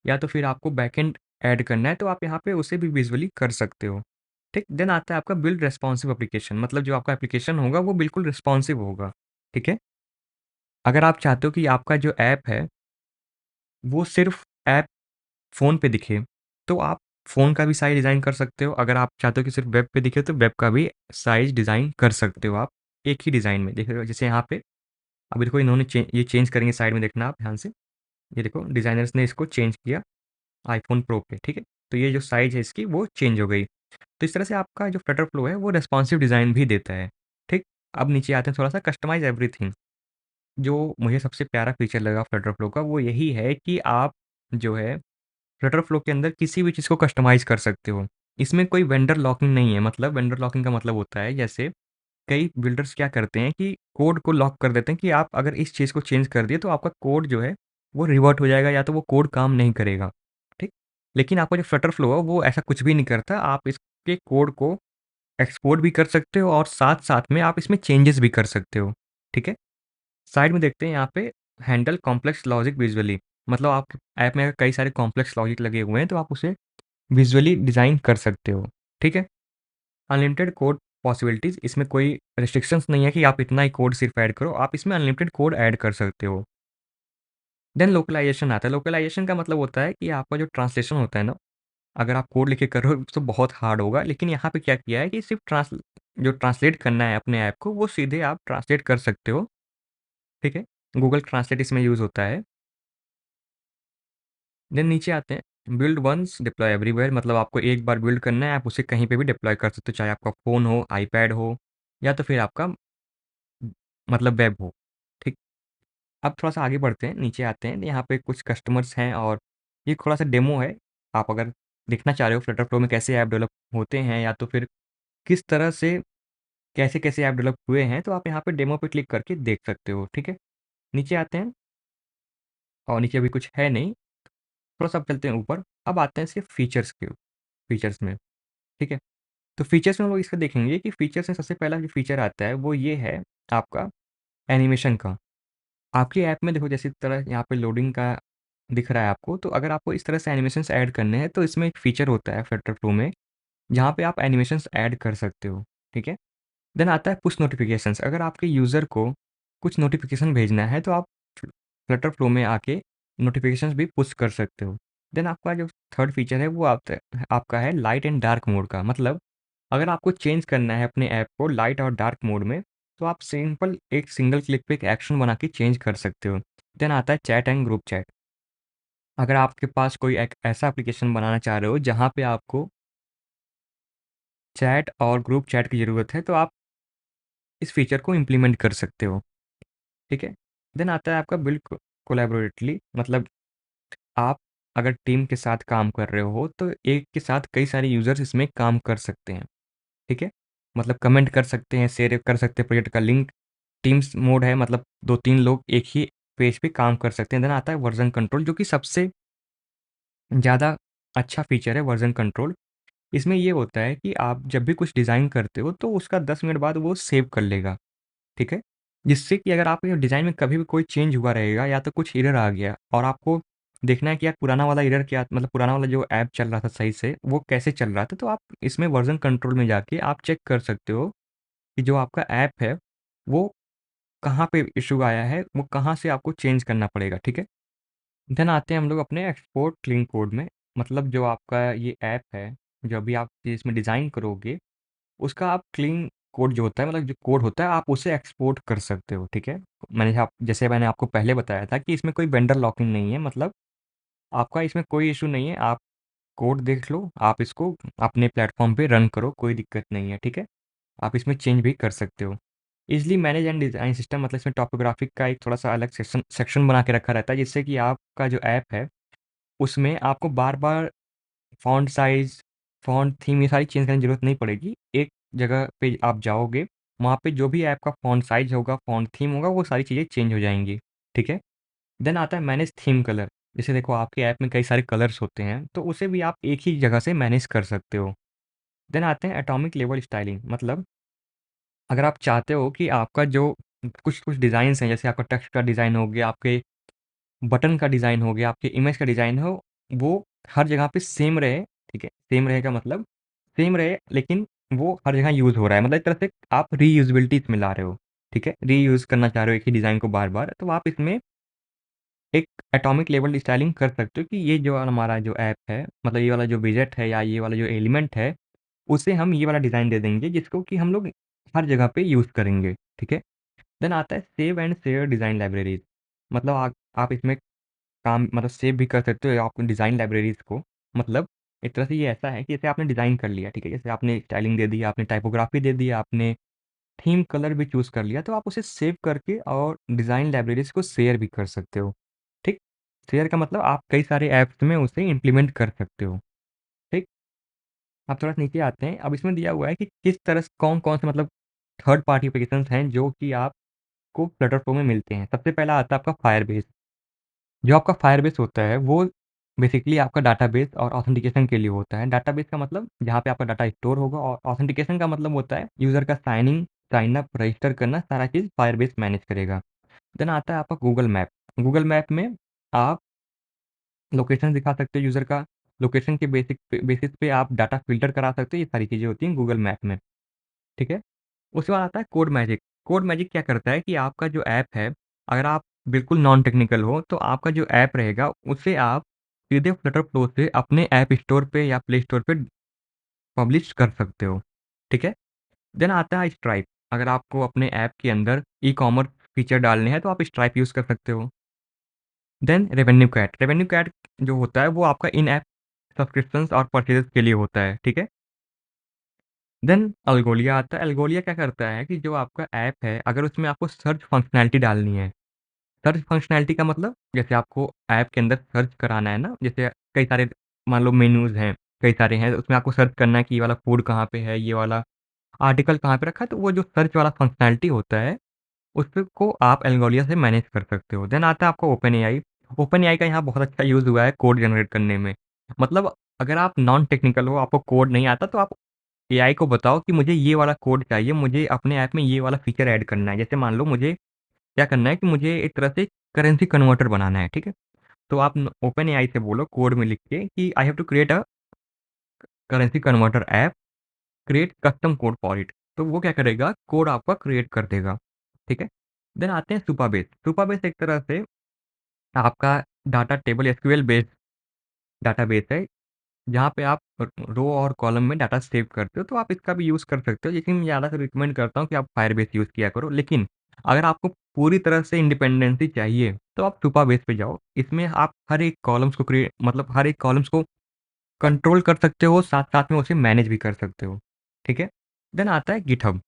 या तो फिर आपको बैकएंड ऐड करना है, तो आप यहाँ पे उसे भी विजुअली कर सकते हो। ठीक? देन आता है आपका बिल्ड रेस्पॉन्सिव एप्लीकेशन, मतलब जो आपका एप्लीकेशन होगा वो बिल्कुल रिस्पॉन्सिव होगा। ठीक है? अगर आप चाहते हो कि आपका जो ऐप है, वो सिर्फ़ ऐप फ़ोन पे दिखे, तो आप फ़ोन का भी साइज़ डिज़ाइन कर सकते हो। अगर आप चाहते हो कि सिर्फ़ वेब पे दिखे, तो वेब का भी साइज़ डिज़ाइन कर सकते हो आप, एक ही डिज़ाइन में। देखिए जैसे यहाँ पे अभी देखो इन्होंने ये चेंज करेंगे, साइड में देखना आप ध्यान से। ये देखो डिज़ाइनर्स ने इसको चेंज किया आईफ़ोन प्रो पे, ठीक है? तो ये जो साइज़ है इसकी वो चेंज हो गई। तो इस तरह से आपका जो फ्लटर फ्लो है वो रेस्पॉन्सिव डिज़ाइन भी देता है, ठीक? अब नीचे आते हैं थोड़ा-सा कस्टमाइज़ एवरीथिंग। जो मुझे सबसे प्यारा फीचर लगा फ्लटर फ्लो का वो यही है कि आप जो है फ्लटर फ्लो के अंदर किसी भी चीज़ को कस्टमाइज़ कर सकते हो। इसमें कोई वेंडर लॉकिंग नहीं है, मतलब वेंडर लॉकिंग का मतलब होता है जैसे कई बिल्डर्स क्या करते हैं कि कोड को लॉक कर देते हैं कि आप अगर इस चीज़ को चेंज कर दिए तो आपका कोड जो है वो रिवर्ट हो जाएगा या तो वो कोड काम नहीं करेगा, ठीक? लेकिन आपका जो फ्लटर फ्लो है वो ऐसा कुछ भी नहीं करता, आप इसके कोड को एक्सपोर्ट भी कर सकते हो और साथ-साथ में आप इसमें चेंजेस भी कर सकते हो, ठीक है? साइड में देखते हैं यहाँ पे हैंडल कॉम्प्लेक्स लॉजिक विजुअली, मतलब आपके ऐप में अगर कई सारे कॉम्प्लेक्स लॉजिक लगे हुए हैं तो आप उसे विजुअली डिज़ाइन कर सकते हो, ठीक है? अनलिमिटेड कोड पॉसिबिलिटीज़, इसमें कोई रिस्ट्रिक्शंस नहीं है कि आप इतना ही कोड सिर्फ ऐड करो, आप इसमें अनलिमिटेड कोड ऐड कर सकते हो। देन लोकलाइज़ेशन आता है, लोकलाइज़ेशन का मतलब होता है कि आपका जो ट्रांसलेशन होता है ना, अगर आप कोड लिख के कर रहे हो तो बहुत हार्ड होगा, लेकिन यहाँ पे क्या किया है कि सिर्फ जो ट्रांसलेट करना है अपने ऐप को, वो सीधे आप ट्रांसलेट कर सकते हो, ठीक है? गूगल ट्रांसलेट इसमें यूज़ होता है। देन नीचे आते हैं, बिल्ड वन्स डिप्लॉय एवरीवेयर, मतलब आपको एक बार बिल्ड करना है, आप उसे कहीं पे भी डिप्लॉय कर सकते हो, चाहे आपका फ़ोन हो, आईपैड हो या तो फिर आपका मतलब वेब हो, ठीक? अब थोड़ा-सा आगे बढ़ते हैं, नीचे आते हैं, यहाँ पे कुछ कस्टमर्स हैं और ये थोड़ा-सा डेमो है। आप अगर देखना चाह रहे हो फ्लटर फ्लो में कैसे ऐप डेवलप होते हैं या तो फिर किस तरह से कैसे-कैसे ऐप डेवलप हुए हैं, तो आप यहाँ पे डेमो पे क्लिक करके देख सकते हो, ठीक है? नीचे आते हैं और नीचे अभी कुछ है नहीं, थोड़ा-सा अब चलते हैं ऊपर। अब आते हैं सिर्फ़ फीचर्स में, ठीक है? तो फीचर्स में हम लोग इसका देखेंगे कि फीचर्स में सबसे पहला जो फीचर आता है, वो ये है आपका एनिमेशन का। आपके ऐप में देखो जैसे तरह यहाँ पे लोडिंग का दिख रहा है आपको, तो अगर आपको इस तरह से एनिमेशंस ऐड करने हैं, तो इसमें एक फीचर होता है फ्लटर फ्लो में, जहाँ पे आप एनिमेशंस ऐड कर सकते हो, ठीक है? देन आता है पुश नोटिफ़िकेशंस, अगर आपके यूज़र को कुछ नोटिफ़िकेशन भेजना है, तो आप फ्लटर फ्लो में आके नोटिफ़िकेशंस भी पुश कर सकते हो। देन आपका जो थर्ड फीचर है, वो आपका है लाइट एंड डार्क मोड का, मतलब अगर आपको चेंज करना है अपने ऐप को लाइट और डार्क मोड में, तो आप सिंपल एक सिंगल क्लिक पे एक एक्शन बना के चेंज कर सकते हो। देन आता है चैट एंड ग्रुप चैट। अगर आपके पास कोई एक ऐसा एप्लीकेशन बनाना चाह रहे हो जहाँ पे आपको चैट और ग्रुप चैट की ज़रूरत है, तो आप इस फीचर को इम्प्लीमेंट कर सकते हो, ठीक है? देन आता है आपका बिल्ड कोलैबोरेटली, मतलब आप अगर टीम के साथ काम कर रहे हो, तो एक के साथ कई सारे यूज़र्स इसमें काम कर सकते हैं, ठीक है? मतलब कमेंट कर सकते हैं, शेयर कर सकते हैं प्रोजेक्ट का लिंक। टीम्स मोड है, मतलब 2-3 लोग एक ही पेज पे काम कर सकते हैं। देन आता है वर्ज़न कंट्रोल, जो कि सबसे ज़्यादा अच्छा फीचर है वर्ज़न कंट्रोल। इसमें ये होता है कि आप जब भी कुछ डिज़ाइन करते हो तो उसका 10 मिनट बाद वो सेव कर लेगा, ठीक है? जिससे कि अगर आपके डिज़ाइन में कभी भी कोई चेंज हुआ रहेगा या तो कुछ एरर आ गया और आपको देखना है कि यार पुराना वाला एरर क्या, मतलब पुराना वाला जो ऐप चल रहा था सही से, वो कैसे चल रहा था, तो आप इसमें वर्ज़न कंट्रोल में जाके आप चेक कर सकते हो कि जो आपका ऐप है, वो कहाँ पे इश्यू आया है, वो कहाँ से आपको चेंज करना पड़ेगा, ठीक है? देन आते हैं हम लोग अपने एक्सपोर्ट क्लीन कोड में, मतलब जो आपका ये ऐप है, जो अभी आप इसमें डिज़ाइन करोगे, उसका आप क्लीन कोड जो होता है, मतलब जो कोड होता है, आप उसे एक्सपोर्ट कर सकते हो, ठीक है? मैंने आपको पहले बताया था कि इसमें कोई वेंडर लॉकिंग नहीं है, मतलब आपका इसमें कोई इश्यू नहीं है, आप कोड देख लो, आप इसको अपने प्लेटफ़ॉर्म पे रन करो, कोई दिक्कत नहीं है, ठीक है? आप इसमें चेंज भी कर सकते हो। Easily manage and design system, मतलब इसमें टॉपोग्राफ़िक का एक थोड़ा-सा अलग सेक्शन बना के रखा रहता है, जिससे कि आपका जो ऐप है, उसमें आपको बार-बार फ़ॉन्ट साइज़, फ़ॉन्ट थीम ये सारी चेंज करने की ज़रूरत नहीं पड़ेगी। एक जगह पे आप जाओगे, वहाँ पे जो भी ऐप का फ़ॉन्ट साइज़ होगा, फ़ॉन्ट थीम होगा, वो सारी चीज़ें चेंज हो जाएँगी, ठीक है? देन आता है मैनेज थीम कलर। जैसे देखो आपके ऐप में कई सारे कलर्स होते हैं, तो उसे भी आप एक ही जगह से मैनेज कर सकते हो। देन आते हैं एटॉमिक लेवल स्टाइलिंग, मतलब अगर आप चाहते हो कि आपका जो कुछ-कुछ डिज़ाइन्स हैं, जैसे आपका टेक्स्ट का डिज़ाइन हो गया, आपके बटन का डिज़ाइन हो गया, आपके इमेज का डिज़ाइन हो, वो हर जगह पे सेम रहे, ठीक है? सेम रहेगा मतलब सेम रहे, लेकिन वो हर जगह यूज़ हो रहा है। मतलब एक तरह से आप रीयूज़ेबिलिटी इसमें ला रहे हो, ठीक है? रीयूज़ करना चाह रहे हो एक ही डिज़ाइन को बार-बार, तो आप इसमें एक एटॉमिक लेवल स्टाइलिंग कर सकते हो कि ये जो हमारा जो ऐप है, मतलब ये वाला जो विजेट है या ये वाला जो एलिमेंट है, उसे हम ये वाला डिज़ाइन दे देंगे, जिसको कि हम लोग हर जगह पे यूज़ करेंगे, ठीक है? देन आता है save and share design libraries, मतलब आप इसमें काम मतलब सेव भी कर सकते हो आप डिज़ाइन लाइब्रेरीज़ को। मतलब एक तरह से ये ऐसा है कि जैसे आपने डिज़ाइन कर लिया, ठीक है? जैसे आपने स्टाइलिंग दे दी, आपने टाइपोग्राफी दे दी, आपने थीम कलर भी चूज़ कर लिया, तो आप उसे सेव करके और डिज़ाइन लाइब्रेरीज़ को शेयर भी कर सकते हो, ठीक? शेयर का मतलब आप कई सारे ऐप्स में उसे इम्प्लीमेंट कर सकते हो, ठीक? अब थोड़ा नीचे आते हैं, अब इसमें दिया हुआ है कि किस तरह से कौन-कौन से मतलब थर्ड पार्टी एप्लीकेशंस हैं जो कि आपको फ्लटर फ्लो में मिलते हैं। सबसे पहला आता है आपका फायरबेस। जो आपका फायरबेस होता है वो बेसिकली आपका डाटाबेस और ऑथेंटिकेशन के लिए होता है। डाटाबेस का मतलब जहाँ पे आपका डाटा स्टोर होगा, और ऑथेंटिकेशन का मतलब होता है यूज़र का साइन अप, रजिस्टर करना, सारा चीज़ फायरबेस मैनेज करेगा। देन आता है आपका गूगल मैप। गूगल मैप में आप लोकेशन दिखा सकते हो यूज़र का, लोकेशन के बेसिस पे आप डाटा फ़िल्टर करा सकते हो, ये सारी चीज़ें होती हैं गूगल मैप में, ठीक है? उसके बाद आता है कोड मैजिक। कोड मैजिक क्या करता है कि आपका जो ऐप है, अगर आप बिल्कुल नॉन टेक्निकल हो, तो आपका जो ऐप रहेगा, उसे आप सीधे फ्लटर फ्लो से अपने ऐप स्टोर पे या प्ले स्टोर पे पब्लिश कर सकते हो, ठीक है? देन आता है स्ट्राइप। अगर आपको अपने ऐप के अंदर ई-कॉमर्स फीचर डालने हैं, तो आप स्ट्राइप यूज़ कर सकते हो। Then RevenueCat. RevenueCat जो होता है, वो आपका इन ऐप सब्सक्रिप्शंस और परचेज़ के लिए होता है, ठीक है? देन अल्गोलिया आता है। अल्गोलिया क्या करता है कि जो आपका ऐप है, अगर उसमें आपको सर्च फंक्शनैलिटी डालनी है, सर्च फंक्शनैलिटी का मतलब जैसे आपको ऐप के अंदर सर्च कराना है ना, जैसे कई सारे मान लो मेनूज़ हैं, कई सारे हैं, उसमें आपको सर्च करना है कि ये वाला फूड कहाँ पे है, ये वाला आर्टिकल कहाँ पे रखा है, तो वो जो सर्च वाला फंक्शनैलिटी होता है, उसको आप एल्गोलिया से मैनेज कर सकते हो। देन आता है आपका ओपन एआई। ओपन एआई का यहाँ बहुत अच्छा यूज़ हुआ है कोड जनरेट करने में। मतलब अगर आप नॉन टेक्निकल हो, आपको कोड नहीं आता, तो आप एआई को बताओ कि मुझे ये वाला कोड चाहिए, मुझे अपने ऐप में ये वाला फीचर ऐड करना है। जैसे मान लो मुझे क्या करना है कि मुझे एक तरह से करेंसी कन्वर्टर बनाना है, ठीक है? तो आप न ओपन एआई से बोलो कोड में लिख के कि I have to create a currency converter app, create custom code for it. तो वो क्या करेगा, कोड आपका क्रिएट कर देगा, ठीक है? देन आते हैं सुपाबेस। सुपाबेस एक तरह से आपका data table SQL based database है, जहाँ पे आप रो और कॉलम में डाटा सेव करते हो, तो आप इसका भी यूज़ कर सकते हो। लेकिन मैं ज़्यादा रिकमेंड करता हूँ कि आप फायरबेस यूज़ किया करो। लेकिन अगर आपको पूरी तरह से इंडिपेंडेंसी चाहिए, तो आप सुपाबेस पे जाओ। इसमें आप हर एक कॉलम्स को मतलब हर एक कॉलम्स को कंट्रोल कर सकते हो, साथ-साथ में उसे मैनेज भी कर सकते हो, ठीक है? देन आता है गिटहब।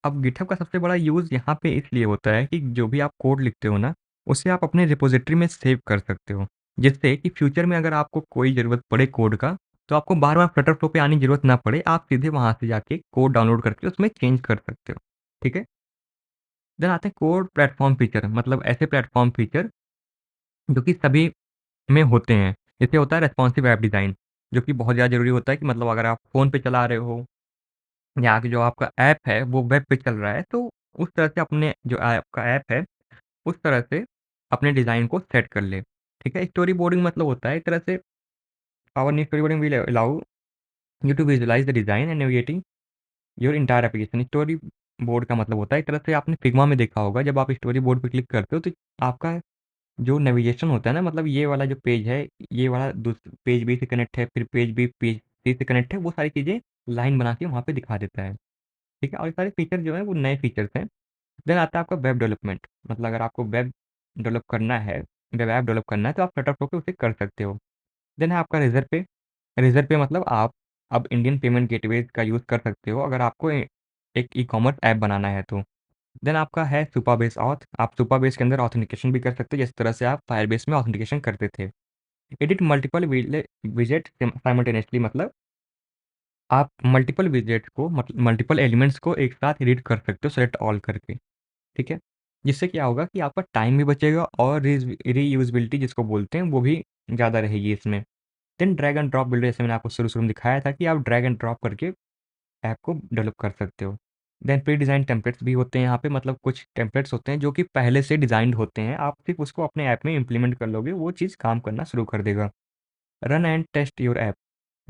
अब गिटहब का सबसे बड़ा यूज़ यहाँ पे इसलिए होता है कि जो भी आप कोड लिखते हो ना, उसे आप अपने रिपॉज़िटरी में सेव कर सकते हो। जिससे कि फ्यूचर में अगर आपको कोई ज़रूरत पड़े कोड का, तो आपको बार-बार फ्लटर फ्लो पे आने की ज़रूरत ना पड़े, आप सीधे वहाँ से जाके कोड डाउनलोड करके उसमें चेंज कर सकते हो, ठीक है? देन आते हैं कोड प्लेटफ़ॉर्म फीचर, मतलब ऐसे प्लेटफ़ॉर्म फीचर जो कि सभी में होते हैं। जैसे होता है रेस्पॉन्सिव ऐप डिज़ाइन, जो कि बहुत ज़्यादा ज़रूरी होता है कि मतलब अगर आप फ़ोन पे चला रहे हो या कि जो आपका ऐप है वो वेब पे चल रहा है, तो उस तरह से अपने जो आपका ऐप है, उस तरह से अपने डिज़ाइन को सेट कर ले, ठीक है? स्टोरी बोर्डिंग मतलब होता है एक तरह से our new storyboarding will allow you to visualise the design and navigating your entire application. Storyboard का मतलब होता है एक तरह से आपने फिग्मा में देखा होगा, जब आप स्टोरी बोर्ड पे क्लिक करते हो तो आपका जो नेविगेशन होता है ना, मतलब ये वाला जो पेज है, ये वाला पेज बी से कनेक्ट है, फिर पेज बी पेज सी से कनेक्ट है, वो सारी चीज़ें लाइन बना के वहाँ पे दिखा देता है, ठीक है? और ये सारे फीचर जो हैं वो नए फीचर्स हैं। देन आता है आपका वेब डेवलपमेंट, मतलब अगर आपको वेब डेवलप करना है, वेब ऐप डेवलप करना है, तो आप फ्लटर फ्लो पे उसे कर सकते हो। देन है आपका रेज़र पे। रेज़र पे मतलब आप अब इंडियन पेमेंट गेटवेज़ का यूज़ कर सकते हो अगर आपको एक ई-कॉमर्स ऐप बनाना है तो। देन आपका है सुपाबेस ऑथ। आप सुपाबेस के अंदर ऑथेंटिकेशन भी कर सकते हो, जिस तरह से आप फायरबेस में ऑथेंटिकेशन करते थे। एडिट मल्टीपल विजेट साइमल्टेनियसली, मतलब आप मल्टीपल विजेट्स को मल्टीपल एलिमेंट्स को एक साथ एडिट कर सकते हो सेलेक्ट ऑल करके, ठीक है? जिससे क्या होगा कि आपका टाइम भी बचेगा और रीयूज़बिलिटी जिसको बोलते हैं वो भी ज़्यादा रहेगी इसमें। Then drag and drop builder, जैसे मैंने आपको शुरू-शुरू में दिखाया था कि आप ड्रैग एंड ड्रॉप करके ऐप को डेवलप कर सकते हो। देन प्री डिज़ाइन टेम्पलेट्स भी होते हैं यहाँ पे, मतलब कुछ टेम्पलेट्स होते हैं जो कि पहले से डिज़ाइंड होते हैं, आप सिर्फ़ उसको अपने ऐप में इम्प्लीमेंट कर लोगे, वो चीज़ काम करना शुरू कर देगा। Run and test your app,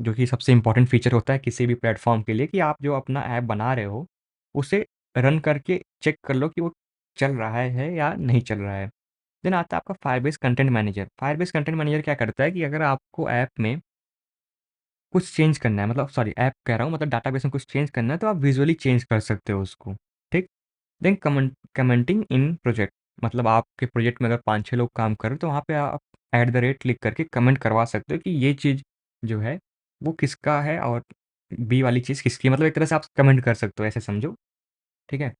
जो कि सबसे इम्पोर्टेंट फीचर होता है किसी भी प्लेटफ़ॉर्म के लिए, कि आप जो अपना ऐप बना रहे हो, उसे रन करके चेक कर लो कि वो चल रहा है या नहीं चल रहा है। देन आता है आपका Firebase content manager. Firebase content manager क्या करता है कि अगर आपको ऐप में कुछ चेंज करना है, मतलब सॉरी ऐप कह रहा हूँ, मतलब डाटाबेस में कुछ चेंज करना है, तो आप विज़ुअली चेंज कर सकते हो उसको, ठीक? देन कमेंटिंग इन प्रोजेक्ट, मतलब आपके प्रोजेक्ट में अगर 5-6 लोग काम कर रहे हैं, तो वहाँ पे आप एट द रेट लिख करके कमेंट करवा सकते हो कि ये चीज़ जो है, वो किसका है और बी वाली चीज़ किसकी है, मतलब एक तरह से आप कमेंट कर सकते हो, ऐसे समझो, ठीक है?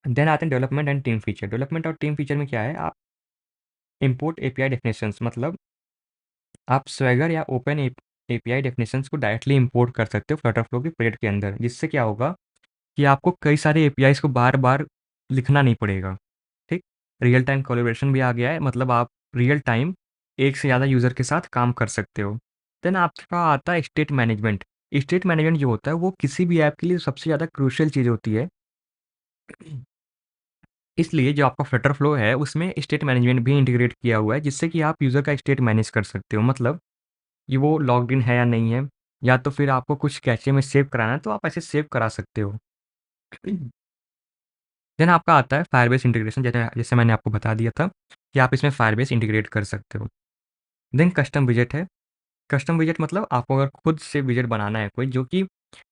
देन आते हैं development and team feature. Development और टीम फीचर में क्या है, आप इम्पोर्ट एपीआई डेफिनेशंस, मतलब आप स्वैगर या ओपन एपीआई डेफिनेशंस को डायरेक्टली इंपोर्ट कर सकते हो फ्लटरफ्लो के प्रोजेक्ट के अंदर, जिससे क्या होगा कि आपको कई सारे एपीआईज़ को बार-बार लिखना नहीं पड़ेगा, ठीक? रियल टाइम कोलैबोरेशन भी आ गया है, मतलब आप रियल टाइम एक से ज़्यादा यूज़र के साथ काम कर सकते हो। देन आपका आता है स्टेट मैनेजमेंट। स्टेट मैनेजमेंट जो होता है वो किसी भी ऐप के लिए सबसे ज़्यादा क्रूशियल चीज़ होती है। इसलिए जो आपका फ्लटर फ्लो है उसमें स्टेट मैनेजमेंट भी इंटीग्रेट किया हुआ है, जिससे कि आप यूज़र का स्टेट मैनेज कर सकते हो। मतलब कि वो लॉग्ड इन है या नहीं है, या तो फिर आपको कुछ कैचे में सेव कराना है तो आप ऐसे सेव करा सकते हो। देन आपका आता है फायरबेस इंटीग्रेशन, जैसे जैसे मैंने आपको बता दिया था कि आप इसमें फायरबेस इंटीग्रेट कर सकते हो। देन कस्टम विजेट है। कस्टम विजेट मतलब आपको अगर खुद से विजेट बनाना है कोई जो कि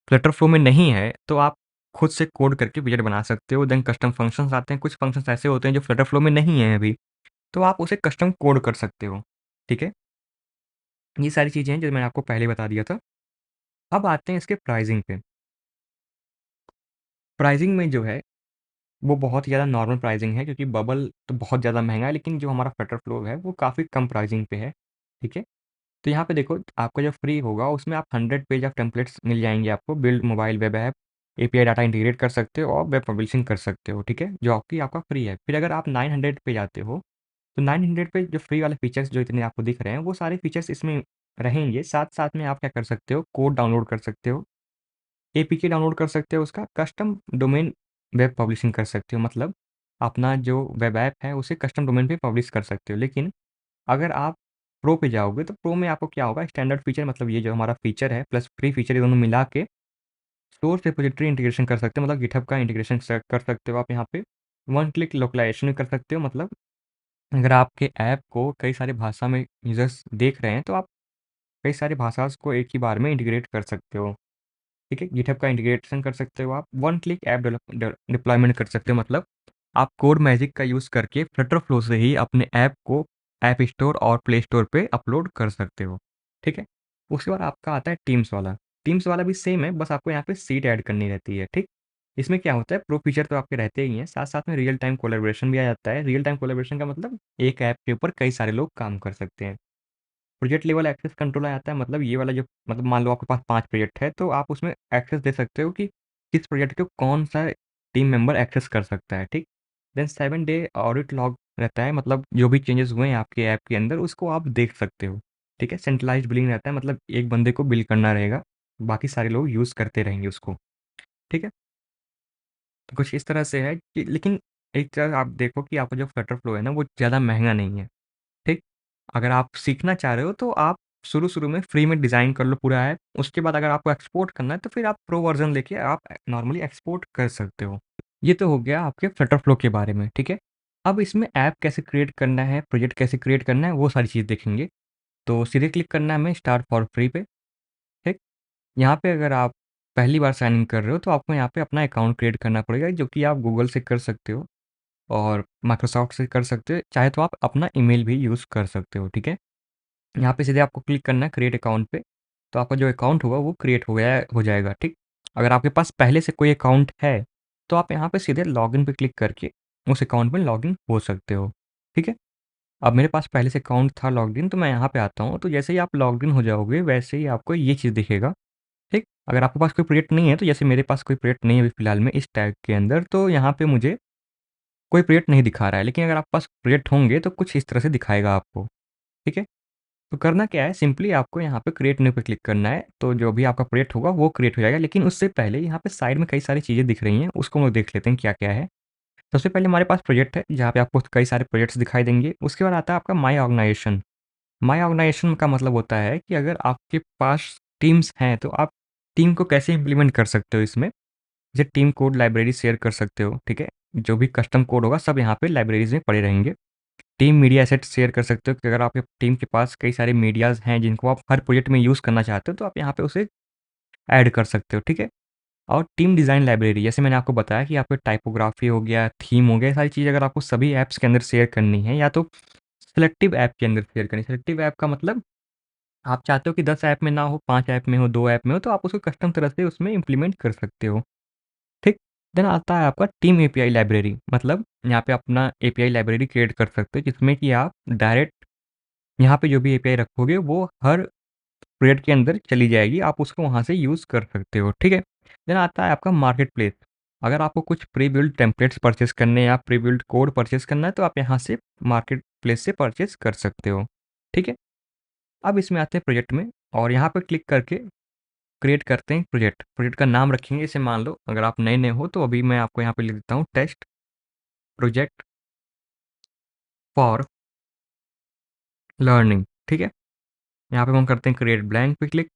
फ्लटर फ्लो में नहीं है, तो आप खुद से कोड करके विजेट बना सकते हो। देन कस्टम फंक्शंस आते हैं, कुछ फंक्शंस ऐसे होते हैं जो फ्लटर फ्लो में नहीं है अभी, तो आप उसे कस्टम कोड कर सकते हो। ठीक है? ये सारी चीज़ें हैं जो मैंने आपको पहले बता दिया था। अब आते हैं इसके प्राइसिंग पे। प्राइसिंग में जो है वो बहुत ही ज़्यादा नॉर्मल प्राइसिंग है, क्योंकि बबल तो बहुत ज़्यादा महँगा है, लेकिन जो हमारा फ्लटर फ्लो है वो काफ़ी कम प्राइसिंग पे है। ठीक है? तो यहाँ पे देखो, आपका जो फ्री होगा उसमें आप 100 पेज ऑफ टेम्पलेट्स मिल जाएँगे आपको, build mobile web app, API data integrate कर सकते हो और वेब पब्लिशिंग कर सकते हो, ठीक है? जो आपकी आपका फ्री है। फिर अगर आप 900 पे जाते हो, तो 900 पे जो फ्री वाले फीचर्स जो इतने आपको दिख रहे हैं, वो सारे फीचर्स इसमें रहेंगे। साथ-साथ में आप क्या कर सकते हो, कोड डाउनलोड कर सकते हो, एपीके डाउनलोड कर सकते हो, उसका कस्टम डोमेन वेब पब्लिशिंग कर सकते हो। मतलब अपना जो वेब ऐप है उसे कस्टम डोमेन पे पब्लिश कर सकते हो। लेकिन अगर आप प्रो पे जाओगे तो प्रो में आपको क्या होगा, स्टैंडर्ड फीचर मतलब ये जो हमारा फीचर है प्लस फ्री फीचर, ये दोनों मिला के सोर्स रिपॉजिटरी इंटीग्रेशन कर सकते हो। मतलब गिटहब का इंटीग्रेशन कर सकते हो आप यहाँ पे। वन क्लिक लोकलाइजेशन भी कर सकते हो। मतलब अगर आपके ऐप को कई सारे भाषा में यूजर्स देख रहे हैं तो आप कई सारे भाषाओं को एक ही बार में इंटीग्रेट कर सकते हो। ठीक है? गिटहब का इंटीग्रेशन कर सकते हो आप। वन क्लिक ऐप डिप्लॉयमेंट कर सकते हो। मतलब आप कोड मैजिक का यूज़ करके फ्लटर फ्लो से ही अपने ऐप को ऐप स्टोर और प्ले स्टोर पे अपलोड कर सकते हो। ठीक है? उसके बाद आपका आता है टीम्स वाला। टीम्स वाला भी सेम है, बस आपको यहाँ पे सीट ऐड करनी रहती है। ठीक? इसमें क्या होता है, प्रो फीचर तो आपके रहते ही हैं, साथ-साथ में रियल टाइम कोलैबोरेशन भी आ जाता है। रियल टाइम कोलैबोरेशन का मतलब एक ऐप के ऊपर कई सारे लोग काम कर सकते हैं। प्रोजेक्ट लेवल एक्सेस कंट्रोल आ जाता है, मतलब ये वाला जो, मतलब मान लो आपके पास 5 प्रोजेक्ट है, तो आप उसमें एक्सेस दे सकते हो कि किस प्रोजेक्ट को कौन-सा टीम मेंबर एक्सेस कर सकता है, ठीक? देन 7 डे ऑडिट लॉग रहता है, मतलब जो भी चेंजेस हुए हैं आपके ऐप के अंदर उसको आप देख सकते हो, ठीक है? सेंट्रलाइज़्ड बिलिंग रहता है, मतलब एक बंदे को बिल करना रहेगा, बाकी सारे लोग यूज़ करते रहेंगे उसको, ठीक है? तो कुछ इस तरह से है कि, लेकिन एक तरह आप देखो कि आपका जो फ्लटर फ्लो है ना, वो ज़्यादा महँगा नहीं है, ठीक? अगर आप सीखना चाह रहे हो तो आप शुरू-शुरू में फ्री में डिज़ाइन कर लो पूरा ऐप, उसके बाद अगर आपको एक्सपोर्ट करना है तो फिर आप प्रो वर्ज़न लेके आप नॉर्मली एक्सपोर्ट कर सकते हो। ये तो हो गया आपके फ्लटर फ्लो के बारे में, ठीक है? अब इसमें ऐप कैसे क्रिएट करना है, प्रोजेक्ट कैसे क्रिएट करना है, वो सारी चीज़ देखेंगे। तो सीधे क्लिक करना है हमें स्टार्ट फॉर फ्री पे, ठीक? यहाँ पे अगर आप पहली बार साइन इन कर रहे हो तो आपको यहाँ पे अपना अकाउंट क्रिएट करना पड़ेगा, जो कि आप गूगल से कर सकते हो और माइक्रोसॉफ्ट से कर सकते हो, चाहे तो आप अपना ईमेल भी यूज़ कर सकते हो, ठीक है? यहाँ पे सीधे आपको क्लिक करना है क्रिएट अकाउंट पे, तो आपका जो अकाउंट होगा वो क्रिएट हो जाएगा, ठीक? अगर आपके पास पहले से कोई अकाउंट है, तो आप यहाँ पे सीधे लॉगिन पे क्लिक करके उस अकाउंट में लॉगिन हो सकते हो, ठीक है? अब मेरे पास पहले से अकाउंट था लॉग्ड इन, तो मैं यहाँ पे आता हूँ, तो जैसे ही आप लॉग्ड इन हो जाओगे, वैसे ही आपको ये चीज़ दिखेगा, ठीक? अगर आपके पास कोई प्रोजेक्ट नहीं है, तो जैसे मेरे पास कोई प्रोजेक्ट नहीं है अभी फ़िलहाल में इस टैग के अंदर, तो यहाँ पे मुझे कोई प्रोजेक्ट नहीं दिखा रहा है, लेकिन अगर आपके पास प्रोजेक्ट होंगे, तो कुछ इस तरह से दिखाएगा आपको, ठीक है? तो करना क्या है, सिंपली आपको यहाँ पे क्रिएट न्यू पे क्लिक करना है, तो जो भी आपका प्रोजेक्ट होगा वो क्रिएट हो जाएगा। लेकिन उससे पहले यहाँ पे साइड में कई सारी चीज़ें दिख रही हैं, उसको हम लोग देख लेते हैं क्या-क्या है। सबसे पहले हमारे पास प्रोजेक्ट है, जहाँ पे आपको कई सारे प्रोजेक्ट्स दिखाई देंगे। उसके बाद आता है आपका माय ऑर्गनाइजेशन। माय ऑर्गनाइजेशन का मतलब होता है कि अगर आपके पास टीम्स हैं, तो आप टीम को कैसे इम्प्लीमेंट कर सकते हो इसमें। जैसे टीम कोड लाइब्रेरी शेयर कर सकते हो, ठीक है? जो भी कस्टम कोड होगा सब यहाँ पे लाइब्रेरीज़ में पड़े रहेंगे। टीम मीडिया एसेट्स शेयर कर सकते हो कि अगर आपके टीम के पास कई सारे मीडियाज़ हैं जिनको आप हर प्रोजेक्ट में यूज़ करना चाहते हो, तो आप यहाँ पे उसे ऐड कर सकते हो, ठीक है? और टीम डिज़ाइन लाइब्रेरी, जैसे मैंने आपको बताया कि आपको टाइपोग्राफी हो गया, थीम हो गया, ये सारी चीज़ अगर आपको सभी ऐप्स के अंदर शेयर करनी है, या तो सिलेक्टिव ऐप के अंदर शेयर करनी है। सिलेक्टिव ऐप का मतलब आप चाहते हो कि 10 ऐप में ना हो, 5 ऐप में हो, 2 ऐप में हो, तो आप उसको कस्टम तरह से उसमें इम्प्लीमेंट कर सकते हो, ठीक? देन आता है आपका टीम एपीआई लाइब्रेरी, मतलब यहाँ पे अपना एपीआई लाइब्रेरी क्रिएट कर सकते हो, जिसमें कि आप डायरेक्ट यहाँ पे जो भी एपीआई रखोगे वो हर प्रोजेक्ट के अंदर चली जाएगी, आप उसको वहाँ से यूज़ कर सकते हो, ठीक है? देन आता है आपका मार्केट प्लेस। अगर आपको कुछ प्री बिल्ड टेम्पलेट्स परचेज़ करने हैं या प्री बिल्ड कोड परचेज़ करना है, तो आप यहाँ से मार्केट प्लेस से परचेज़ कर सकते हो, ठीक है? अब इसमें आते हैं प्रोजेक्ट में और यहाँ पे क्लिक करके क्रिएट करते हैं प्रोजेक्ट। प्रोजेक्ट का नाम रखेंगे, जैसे मान लो अगर आप नए-नए हो तो अभी मैं आपको यहाँ पे लिख देता हूँ टेस्ट प्रोजेक्ट फॉर लर्निंग, ठीक है? यहाँ पे हम करते हैं क्रिएट ब्लैंक पे क्लिक,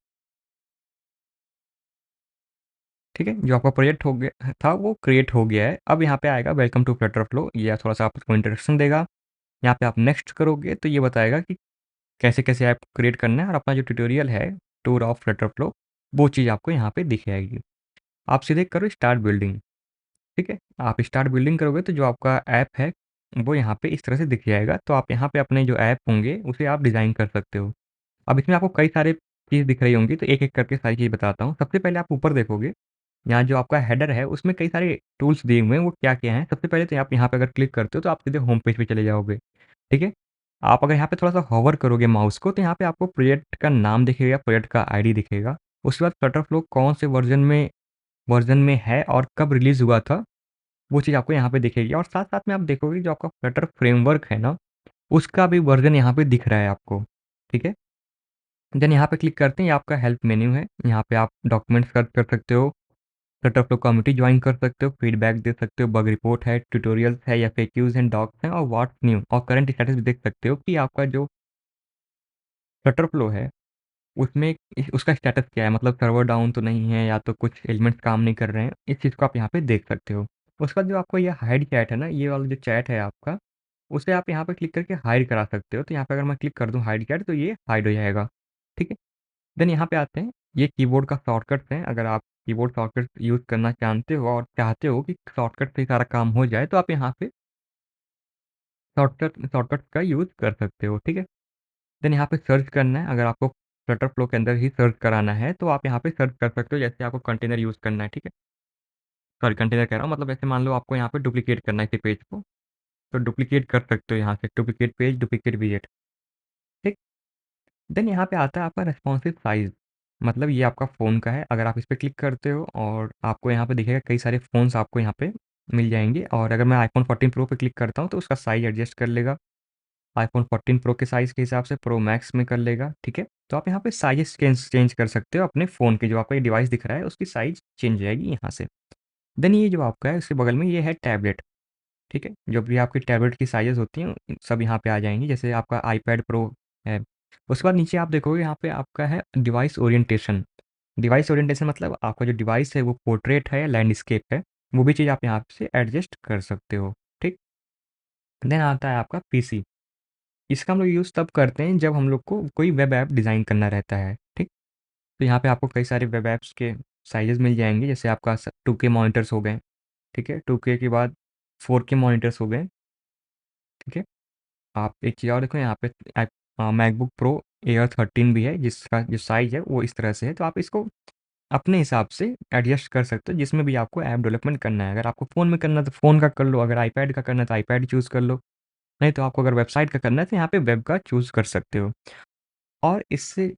ठीक है? जो आपका प्रोजेक्ट हो गया था वो क्रिएट हो गया है। अब यहाँ पे आएगा वेलकम टू फ्लटर फ्लो, ये थोड़ा-सा आपको इंट्रोडक्शन देगा। यहाँ पे आप नेक्स्ट करोगे तो ये बताएगा कि कैसे-कैसे ऐप क्रिएट करना है और अपना जो ट्यूटोरियल है टूर ऑफ फ्लटर फ्लो, वो चीज़ आपको यहाँ पे दिख जाएगी। आप सीधे करो स्टार्ट बिल्डिंग, ठीक है? आप स्टार्ट बिल्डिंग करोगे तो जो आपका ऐप है, वो यहाँ पे इस तरह से दिख जाएगा। तो आप यहाँ पे अपने जो ऐप होंगे, उसे आप डिज़ाइन कर सकते हो। अब इसमें आपको कई सारे चीज़ दिख रही होंगी, तो एक-एक करके सारी चीज़ बताता हूँ। सबसे पहले आप ऊपर देखोगे, यहाँ जो आपका हेडर है, उसमें कई सारे टूल्स दिए हुए हैं, वो क्या-क्या हैं? सबसे पहले तो आप यहाँ पे अगर क्लिक करते हो, तो आप सीधे होम पेज पे चले जाओगे, ठीक है? आप अगर यहाँ पे थोड़ा-सा हॉवर करोगे माउस को, तो यहाँ पे आपको प्रोजेक्ट का नाम दिखेगा, प्रोजेक्ट का आईडी दिखेगा। उसके बाद फ्लटरफ्लो कौन से वर्ज़न में है और कब रिलीज़ हुआ था, वो चीज़ आपको यहाँ पे दिखेगी और साथ-साथ में आप देखोगे जो आपका फ्लटर फ्रेमवर्क है ना, उसका भी वर्ज़न यहाँ पे दिख रहा है आपको, ठीक है? देन यहाँ पे क्लिक करते हैं, ये आपका हेल्प मेन्यू है। यहाँ पे आप डॉक्यूमेंट्स सर्च कर सकते हो, फ्लटरफ्लो कम्युनिटी जॉइन कर सकते हो, फीडबैक दे सकते हो, बग रिपोर्ट है, ट्यूटोरियल्स है, एफएक्यूज़ एंड डॉक्स हैं और व्हाट्स न्यू और करंट स्टेटस भी देख सकते हो कि आपका जो फ्लटरफ्लो है, उसमें उसका स्टेटस क्या है, मतलब सर्वर डाउन तो नहीं है या तो कुछ एलिमेंट्स काम नहीं कर रहे हैं, इस चीज़ को आप यहाँ पे देख सकते हो। उसके बाद जो आपको ये हाइड चैट है ना, ये वाला जो चैट है आपका, उसे आप यहाँ पे क्लिक करके हाइड करा सकते हो। तो यहाँ पे अगर मैं क्लिक कर दूँ हाइड चैट तो ये हाइड हो जाएगा, ठीक है? देन यहाँ पे आते हैं, ये कीबोर्ड का शॉर्टकट्स हैं। अगर आप कीबोर्ड शॉर्टकट यूज़ करना जानते हो और चाहते हो कि शॉर्टकट से ही सारा काम हो जाए, तो आप यहाँ पे शॉर्टकट का यूज़ कर सकते हो, ठीक है? देन यहाँ पे सर्च करना है, अगर आपको फ्लटर फ्लो के अंदर ही सर्च कराना है, तो आप यहाँ पे सर्च कर सकते हो, जैसे आपको कंटेनर यूज़ करना है, ठीक है? सॉरी कंटेनर कह रहा हूँ, मतलब ऐसे मान लो आपको यहाँ पे डुप्लिकेट करना है इसी पेज को, तो डुप्लिकेट कर सकते हो यहाँ से, डुप्लिकेट पेज, डुप्लिकेट विजेट, ठीक? देन यहाँ पे आता है आपका रेस्पॉन्सिव साइज़, मतलब ये आपका फ़ोन का है। अगर आप इस पे क्लिक करते हो और आपको यहाँ पे दिखेगा कई सारे फ़ोन्स आपको यहाँ पे मिल जाएँगे और अगर मैं आईफ़ोन 14 प्रो पे क्लिक करता हूँ, तो उसका साइज़ एडजस्ट कर लेगा। आईफ़ोन 14 प्रो के साइज़ के हिसाब से प्रो मैक्स में कर लेगा, ठीक है? तो आप यहाँ पे साइज़ेस चेंज चेंज कर सकते हो अपने फ़ोन के, जो आपका ये डिवाइस दिख रहा है, उसकी साइज़ चेंज हो जाएगी यहाँ से। देन ये जो आपका है, उसके बगल में ये है टैबलेट, ठीक है? जो भी आपकी टैबलेट की साइज़ेज़ होती हैं, सब यहाँ पे आ जाएँगी, जैसे आपका आईपैड प्रो है। उसके बाद नीचे आप देखोगे यहाँ पे आपका है डिवाइस ओरिएंटेशन। डिवाइस ओरिएंटेशन मतलब आपका जो डिवाइस है वो पोर्ट्रेट है या लैंडस्केप है, वो भी चीज़ आप यहाँ से एडजस्ट कर सकते हो, ठीक? देन आता है आपका पीसी। इसका हम लोग यूज़ तब करते हैं जब हम लोग को कोई वेब ऐप डिज़ाइन करना रहता है, ठीक? तो यहाँ पे आपको कई सारे वेब ऐप्स के साइज़ेज़ मिल जाएँगे, जैसे आपका 2K मॉनिटर्स हो गए, ठीक है? 2K के बाद 4K मॉनिटर्स हो गए, ठीक है? आप एक चीज़ और देखो यहाँ पे मैकबुक प्रो एयर 13 भी है, जिसका जो साइज़ है वो इस तरह से है, तो आप इसको अपने हिसाब से एडजस्ट कर सकते हो, जिसमें भी आपको ऐप डेवलपमेंट करना है। अगर आपको फ़ोन में करना है तो फ़ोन का कर लो, अगर आईपैड का करना है तो आईपैड चूज़ कर लो, नहीं तो आपको अगर वेबसाइट का करना है तो यहाँ पे वेब का चूज़ कर सकते हो। और इससे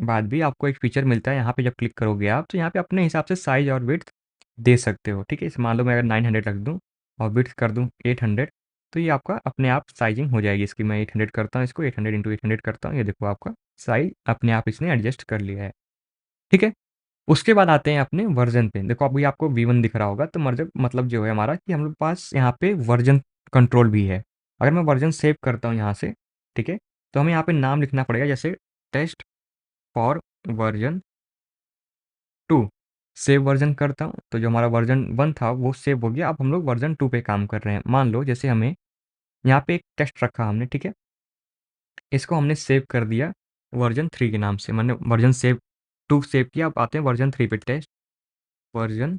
बाद भी आपको एक फ़ीचर मिलता है, यहाँ पे जब क्लिक करोगे आप, तो यहाँ पे अपने हिसाब से साइज़ और विड्थ दे सकते हो, ठीक है? जैसे मान लो मैं अगर 900 रख दूँ और विड्थ कर दूँ 800, तो ये आपका अपने आप साइज़िंग हो जाएगी इसकी। मैं 800 करता हूँ इसको, 800 इंटू 800 करता हूँ, ये देखो आपका साइज़ अपने आप इसने एडजस्ट कर लिया है, ठीक है? उसके बाद आते हैं अपने वर्ज़न पे। देखो अभी आपको V1 दिख रहा होगा, तो मतलब जो है हमारा कि हम लोग के पास यहाँ पे वर्ज़न कंट्रोल भी है। अगर मैं वर्ज़न सेव करता हूँ यहाँ से, ठीक है? तो हमें यहाँ पे नाम लिखना पड़ेगा, जैसे test for version 2 save version करता हूँ, तो जो हमारा वर्ज़न 1 था वो सेव हो गया, अब हम लोग वर्ज़न 2 पे काम कर रहे हैं। मान लो जैसे हमें यहाँ पे एक टेस्ट रखा हमने, ठीक है? इसको हमने सेव कर दिया वर्ज़न 3 के नाम से, मैंने वर्ज़न 2 सेव किया, अब आते हैं वर्ज़न 3 पे, टेस्ट वर्ज़न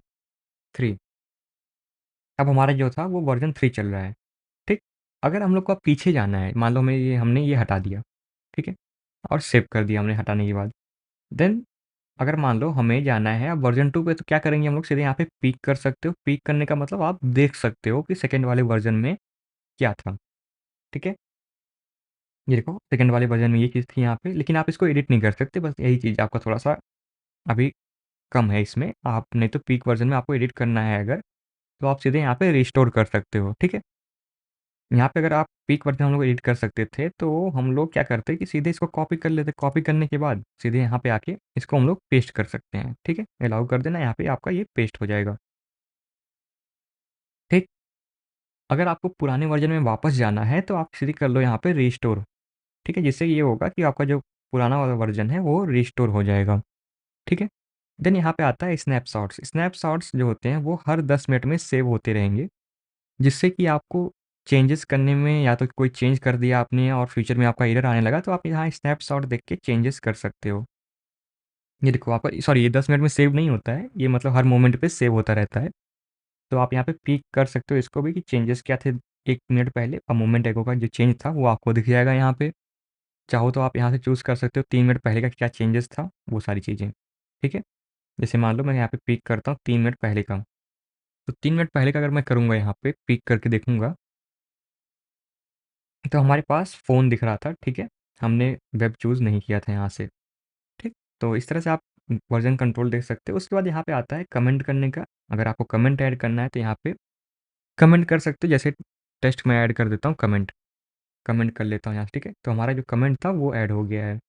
3। अब हमारा जो था वो वर्ज़न 3 चल रहा है, ठीक? अगर हम लोग को अब पीछे जाना है, मान लो हमने ये हटा दिया, ठीक है? और सेव कर दिया हमने हटाने के बाद। देन अगर मान लो हमें जाना है अब वर्ज़न 2 पे, तो क्या करेंगे हम लोग, सीधे यहाँ पे पीक कर सकते हो। पीक करने का मतलब आप देख सकते हो कि सेकंड वाले वर्ज़न में क्या था, ठीक है? ये देखो सेकंड वाले वर्ज़न में ये चीज़ थी यहाँ पे, लेकिन आप इसको एडिट नहीं कर सकते, बस यही चीज़ आपका थोड़ा-सा अभी कम है इसमें। आप नहीं तो पीक वर्ज़न में आपको एडिट करना है अगर, तो आप सीधे यहाँ पे रिस्टोर कर सकते हो, ठीक है? यहाँ पे अगर आप पीक वर्ज़न हम लोग एडिट कर सकते थे, तो हम लोग क्या करते कि सीधे इसको कॉपी कर लेते। कॉपी करने के बाद सीधे यहाँ पे आके इसको हम लोग पेस्ट कर सकते हैं, ठीक है? अलाउ कर देना, यहाँ पे आपका ये पेस्ट हो जाएगा, ठीक? अगर आपको पुराने वर्ज़न में वापस जाना है, तो आप सीधे कर लो यहाँ पे रिस्टोर, ठीक है? जिससे ये होगा कि आपका जो पुराना वाला वर्ज़न है, वो रिस्टोर हो जाएगा, ठीक है? देन यहाँ पे आता है स्नैपशॉट्स। स्नैपशॉट्स जो होते हैं, वो हर 10 मिनट में सेव होते रहेंगे, जिससे कि आपको चेंजेस करने में या तो कोई चेंज कर दिया आपने और फ्यूचर में आपका एरर आने लगा, तो आप यहाँ स्नैपशॉट देख के चेंजेस कर सकते हो। ये देखो आपका सॉरी ये 10 मिनट में सेव नहीं होता है, ये मतलब हर मोमेंट पे सेव होता रहता है। तो आप यहाँ पे पिक कर सकते हो इसको भी कि चेंजेस क्या थे 1 मिनट पहले और मोमेंट एगो का जो चेंज था वो आपको दिख जाएगा यहाँ पे। चाहो तो आप यहाँ से चूज़ कर सकते हो 3 मिनट पहले का क्या चेंजेस था, वो सारी चीज़ें, ठीक है? जैसे मान लो मैं यहाँ पे पिक करता हूँ 3 मिनट पहले का, तो 3 मिनट पहले का अगर मैं करूँगा यहाँ पे पिक करके देखूँगा, तो हमारे पास फ़ोन दिख रहा था, ठीक है? हमने वेब चूज़ नहीं किया था यहाँ से, ठीक? तो इस तरह से आप वर्ज़न कंट्रोल देख सकते हो। उसके बाद यहाँ पे आता है कमेंट करने का, अगर आपको कमेंट ऐड करना है तो यहाँ पे कमेंट कर सकते हो। जैसे टेक्स्ट में ऐड कर देता हूँ कमेंट, कमेंट कर लेता हूँ यहाँ से, ठीक है? तो हमारा जो कमेंट था वो ऐड हो गया है।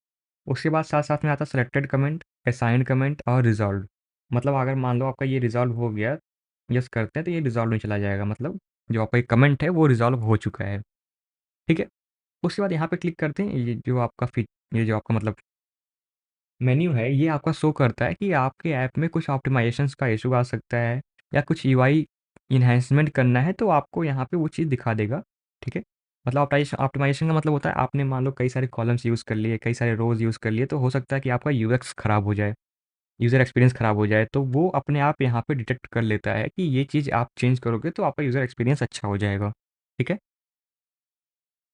उसके बाद साथ-साथ में आता है सिलेक्टेड कमेंट, असाइन्ड कमेंट और रिज़ॉल्व्ड। मतलब अगर मान लो आपका ये रिज़ॉल्व हो गया, यस करते हैं तो ये रिज़ॉल्व में चला जाएगा, मतलब जो आपका ये कमेंट है वो रिज़ॉल्व हो चुका है, ठीक है? उसके बाद यहाँ पे क्लिक करते हैं, ये जो आपका मतलब मेन्यू है, ये आपका शो करता है कि आपके ऐप में कुछ ऑप्टिमाइज़ेशंस का इश्यू आ सकता है या कुछ यूआई एनहांसमेंट करना है, तो आपको यहाँ पे वो चीज़ दिखा देगा, ठीक है? मतलब ऑप्टिमाइज़ेशन का मतलब होता है आपने मान लो कई सारे कॉलम्स यूज़ कर लिए, कई सारे रोज़ यूज़ कर लिए, तो हो सकता है कि आपका यूएक्स खराब हो जाए, यूज़र एक्सपीरियंस खराब हो जाए, तो वो अपने आप यहाँ पे डिटेक्ट कर लेता है कि ये चीज़ आप चेंज करोगे तो आपका यूज़र एक्सपीरियंस अच्छा हो जाएगा, ठीक है?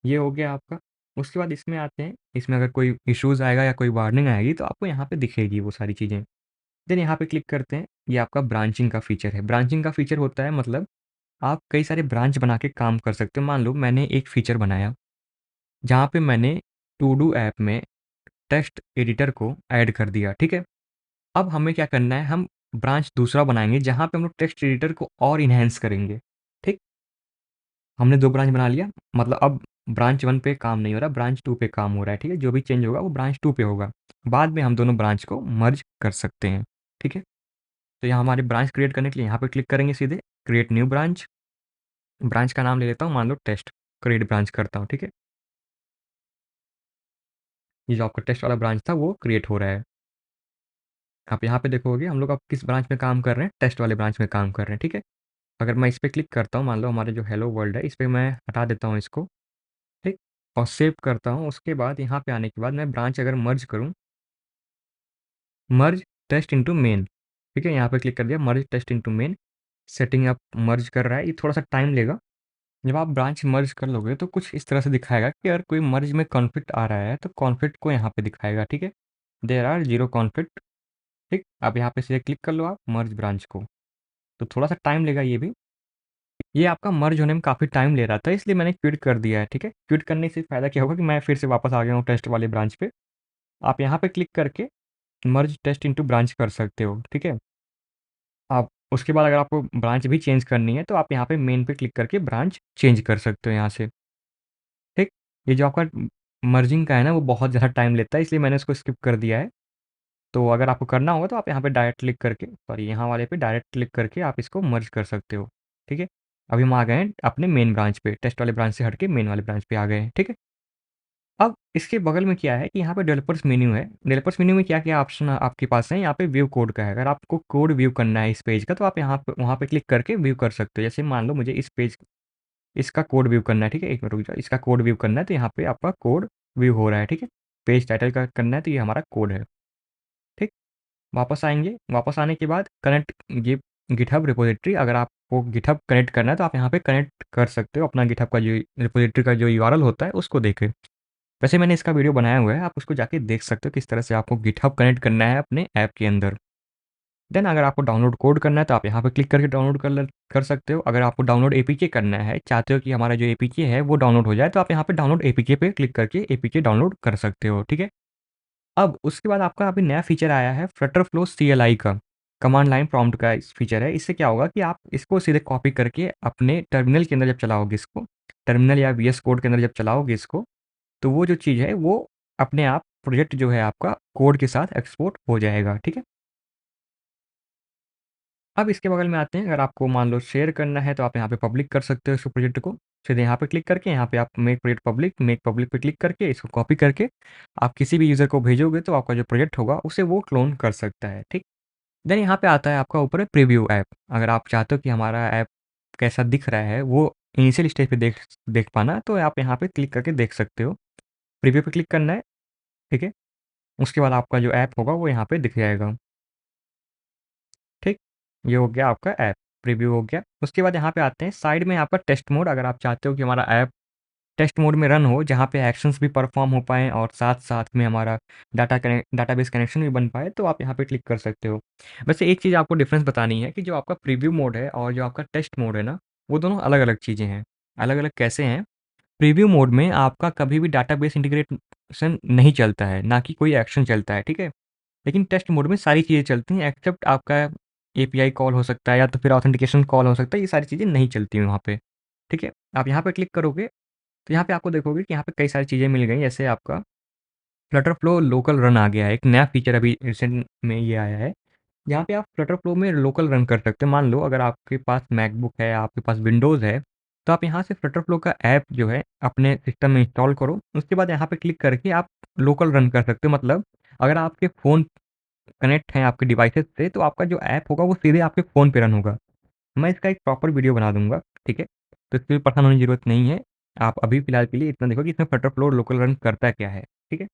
ये हो गया आपका। उसके बाद इसमें आते हैं, इसमें अगर कोई इश्यूज़ आएगा या कोई वार्निंग आएगी, तो आपको यहाँ पे दिखेगी वो सारी चीज़ें। देन यहाँ पे क्लिक करते हैं, ये आपका ब्रांचिंग का फीचर है। ब्रांचिंग का फीचर होता है मतलब आप कई सारे ब्रांच बना के काम कर सकते हो। मान लो मैंने एक फीचर बनाया, जहाँ पे मैंने टू डू ऐप में टेक्स्ट एडिटर को ऐड कर दिया, ठीक है? अब हमें क्या करना है, हम ब्रांच दूसरा बनाएँगे, जहाँ पे हम लोग टेक्स्ट एडिटर को और एनहांस करेंगे, ठीक? हमने 2 ब्रांच बना लिया, मतलब अब ब्रांच 1 पे काम नहीं हो रहा, ब्रांच 2 पे काम हो रहा है, ठीक है? जो भी चेंज होगा वो ब्रांच 2 पे होगा। बाद में हम दोनों ब्रांच को मर्ज कर सकते हैं, ठीक है? तो यहाँ हमारे ब्रांच क्रिएट करने के लिए यहाँ पे क्लिक करेंगे सीधे, क्रिएट न्यू ब्रांच। ब्रांच का नाम ले लेता हूँ, मान लो टेस्ट, क्रिएट ब्रांच करता हूँ, ठीक है? ये जो आपका टेस्ट वाला ब्रांच था वो क्रिएट हो रहा है। आप यहाँ पे देखोगे हम लोग अब किस ब्रांच में काम कर रहे हैं, टेस्ट वाले ब्रांच में काम कर रहे हैं, ठीक है? अगर मैं इस पे क्लिक करता हूँ, मान लो हमारे जो हेलो वर्ल्ड है, इस पे मैं हटा देता हूँ इसको, ठीक? और सेव करता हूँ, उसके बाद यहाँ पे आने के बाद मैं ब्रांच अगर मर्ज करूँ, मर्ज टेस्ट इनटू मेन, ठीक है? यहाँ पे क्लिक कर दिया, merge test into main, setting up merge कर रहा है, ये थोड़ा-सा टाइम लेगा। जब आप ब्रांच मर्ज कर लोगे तो कुछ इस तरह से दिखाएगा कि अगर कोई मर्ज में कॉन्फ्लिक्ट आ रहा है, तो कॉन्फ्लिक्ट को यहाँ पे दिखाएगा, ठीक है? देयर आर 0 कॉन्फ्लिक्ट, ठीक? अब यहाँ पे सीधे क्लिक कर लो आप मर्ज ब्रांच को, तो थोड़ा-सा टाइम लेगा ये भी। ये आपका मर्ज होने में काफ़ी टाइम ले रहा था, इसलिए मैंने क्विट कर दिया है, ठीक है? क्विट करने से फ़ायदा क्या होगा कि मैं फिर से वापस आ गया हूँ टेस्ट वाले ब्रांच पे। आप यहाँ पे क्लिक करके मर्ज टेस्ट इनटू ब्रांच कर सकते हो, ठीक है? आप उसके बाद अगर आपको ब्रांच भी चेंज करनी है, तो आप यहाँ पे मेन पे क्लिक करके ब्रांच चेंज कर सकते हो यहाँ से, ठीक? ये जो आपका मर्जिंग का है ना, वो बहुत ज़्यादा टाइम लेता है, इसलिए मैंने उसको स्किप कर दिया है। तो अगर आपको करना होगा तो आप यहाँ पे डायरेक्ट क्लिक करके सॉरी यहाँ वाले पे डायरेक्ट क्लिक करके आप इसको मर्ज कर सकते हो, ठीक है? अभी हम आ गए हैं अपने मेन ब्रांच पे, टेस्ट वाले ब्रांच से हट के मेन वाले ब्रांच पे आ गए हैं, ठीक है? अब इसके बगल में क्या है कि यहाँ पे डेवलपर्स मेन्यू है। डेवलपर्स मेन्यू में क्या-क्या ऑप्शन आपके पास है, यहाँ पे व्यू कोड का है। अगर आपको कोड व्यू करना है इस पेज का, तो आप यहाँ पे वहाँ पे क्लिक करके व्यू कर सकते हो। जैसे मान लो मुझे इस पेज इसका कोड व्यू करना है, ठीक है? 1 मिनट रुक जाओ, इसका कोड व्यू करना है, तो यहाँ पे आपका कोड व्यू हो रहा है, ठीक है? पेज टाइटल का करना है, तो ये हमारा कोड है, ठीक? वापस आएँगे, वापस आने के बाद कनेक्ट ये गिटहब रिपॉज़िटरी, अगर आपको गिटहब कनेक्ट करना है, तो आप यहाँ पे कनेक्ट कर सकते हो अपना गिटहब का जो रिपॉज़िटरी का जो यूआरएल होता है, उसको देके। वैसे मैंने इसका वीडियो बनाया हुआ है, आप उसको जाके देख सकते हो किस तरह से आपको गिटहब कनेक्ट करना है अपने ऐप के अंदर। देन अगर आपको डाउनलोड कोड करना है तो आप यहाँ पे क्लिक करके डाउनलोड कर सकते हो। अगर आपको डाउनलोड एपीके करना है, चाहते हो कि हमारा जो एपीके है वो डाउनलोड हो जाए, तो आप यहाँ पे डाउनलोड एपीके पे क्लिक करके एपीके डाउनलोड कर सकते हो, ठीक है। अब उसके बाद आपका अभी नया फीचर आया है फ्लटरफ्लो सीएलआई का, कमांड लाइन प्रॉम्प्ट का इस फीचर है। इससे क्या होगा कि आप इसको सीधे कॉपी करके अपने टर्मिनल के अंदर जब चलाओगे इसको, टर्मिनल या वीएस कोड के अंदर जब चलाओगे इसको, तो वो जो चीज़ है वो अपने आप प्रोजेक्ट जो है आपका कोड के साथ एक्सपोर्ट हो जाएगा, ठीक है। अब इसके बगल में आते हैं, अगर आपको मान लो शेयर करना है तो आप यहाँ पे पब्लिक कर सकते हो इस प्रोजेक्ट को। सीधे यहाँ पे क्लिक करके यहाँ पे आप मेक पब्लिक पे क्लिक करके इसको कॉपी करके आप किसी भी यूज़र को भेजोगे तो आपका जो प्रोजेक्ट होगा उसे वो क्लोन कर सकता है, ठीक। देन यहाँ पे आता है आपका ऊपर प्रीव्यू ऐप। अगर आप चाहते हो कि हमारा ऐप कैसा दिख रहा है वो इनिशियल स्टेज पे देख देख पाना, तो आप यहाँ पे क्लिक करके देख सकते हो। प्रीव्यू पे क्लिक करना है, ठीक है। उसके बाद आपका जो ऐप होगा वो यहाँ पे दिख जाएगा, ठीक। ये हो गया आपका ऐप, प्रीव्यू हो गया। उसके बाद यहाँ पे आते हैं साइड में आपका टेस्ट मोड। अगर आप चाहते हो कि हमारा ऐप टेस्ट मोड में रन हो, जहाँ पे एक्शंस भी परफॉर्म हो पाएँ और साथ-साथ में हमारा डाटाबेस कनेक्शन भी बन पाए, तो आप यहाँ पे क्लिक कर सकते हो। वैसे एक चीज़ आपको डिफ़रेंस बतानी है कि जो आपका प्रीव्यू मोड है और जो आपका टेस्ट मोड है ना, वो दोनों अलग-अलग चीज़ें हैं। अलग-अलग कैसे हैं? प्रीव्यू मोड में आपका कभी भी डाटाबेस इंटीग्रेशन नहीं चलता है, ना कि कोई एक्शन चलता है, ठीक है? लेकिन टेस्ट मोड में सारी चीज़ें चलती हैं एक्सेप्ट आपका एपीआई कॉल हो सकता है या तो फिर ऑथेंटिकेशन कॉल हो सकता है, ये सारी चीज़ें नहीं चलती हैं वहाँ पे, ठीक है? आप यहाँ पे क्लिक करोगे तो यहाँ पे आपको देखोगे कि यहाँ पे कई सारी चीज़ें मिल गई, जैसे आपका फ्लटरफ्लो लोकल रन आ गया है। एक नया फीचर अभी रिसेंट में ये आया है, जहाँ पे आप फ्लटरफ्लो में लोकल रन कर सकते हो। मान लो अगर आपके पास मैकबुक है, आपके पास विंडोज़ है, तो आप यहाँ से फ्लटरफ्लो का ऐप जो है अपने सिस्टम में इंस्टॉल करो। उसके बाद यहाँ पे क्लिक करके आप लोकल रन कर सकते हो। मतलब अगर आपके फ़ोन कनेक्ट हैं आपके डिवाइसेज़ से, तो आपका जो ऐप होगा वो सीधे आपके फ़ोन पे रन होगा। मैं इसका एक प्रॉपर वीडियो बना दूँगा, ठीक है? तो इसके लिए परेशान होने की ज़रूरत नहीं है। आप अभी फ़िलहाल के लिए इतना देखो कि इसमें फ्लटरफ्लो लोकल रन करता क्या है, ठीक है?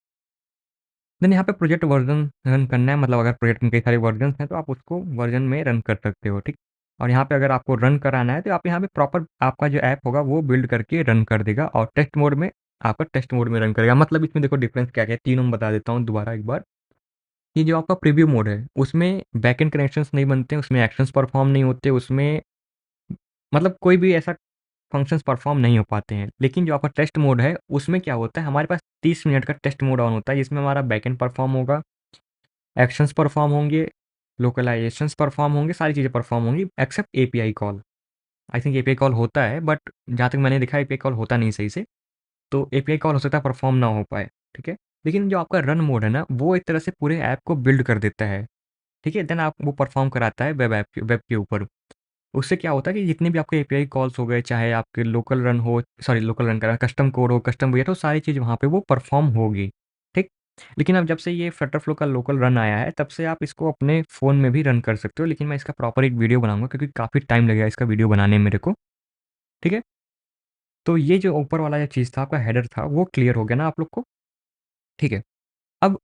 देन यहाँ पे प्रोजेक्ट वर्ज़न रन करना है, मतलब अगर प्रोजेक्ट में कई सारे वर्ज़न्स हैं तो आप उसको वर्ज़न में रन कर सकते हो, ठीक? और यहाँ पे अगर आपको रन कराना है तो आप यहाँ पे प्रॉपर आपका जो ऐप होगा वो बिल्ड करके रन कर देगा और टेस्ट मोड में आपका टेस्ट मोड में रन करेगा। मतलब इसमें देखो डिफ़रेंस क्या-क्या है, तीनों मैं बता देता हूँ दोबारा एक बार। ये जो आपका प्रीव्यू मोड है, उसमें बैकएंड कनेक्शंस नहीं बनते, उसमें एक्शंस परफ़ॉर्म नहीं होते, उसमें मतलब कोई भी ऐसा फंक्शंस परफ़ॉर्म नहीं हो पाते हैं। लेकिन जो आपका टेस्ट मोड है, उसमें क्या होता है, हमारे पास 30 मिनट का टेस्ट मोड ऑन होता है, जिसमें हमारा बैकएंड परफ़ॉर्म होगा, एक्शंस परफ़ॉर्म होंगे, लोकलाइज़ेशंस परफ़ॉर्म होंगे, सारी चीज़ें परफ़ॉर्म होंगी except API call. I think API call होता है, बट जहाँ तक मैंने देखा एपीआई कॉल होता नहीं सही से, तो एपीआई कॉल हो सकता है परफ़ॉर्म ना हो पाए, ठीक है? लेकिन जो आपका रन मोड है ना, वो एक तरह से पूरे ऐप को बिल्ड कर देता है, ठीक है? देन आप वो परफ़ॉर्म कराता है वेब के ऊपर। उससे क्या होता है कि जितने भी आपके एपीआई कॉल्स हो गए, चाहे आपके लोकल रन करा कस्टम कोड हो, कस्टम वेट हो, सारी चीज़ वहाँ पे वो परफ़ॉर्म होगी, ठीक? लेकिन अब जब से ये फ्लटरफ्लो का लोकल रन आया है, तब से आप इसको अपने फ़ोन में भी रन कर सकते हो, लेकिन मैं इसका प्रॉपर एक वीडियो बनाऊँगा क्योंकि काफ़ी टाइम लगेगा इसका वीडियो बनाने में मेरे को, ठीक है? तो ये जो ऊपर वाला जो चीज़ था, आपका हेडर था, वो क्लियर हो गया ना आप लोग को? ठीक है। अब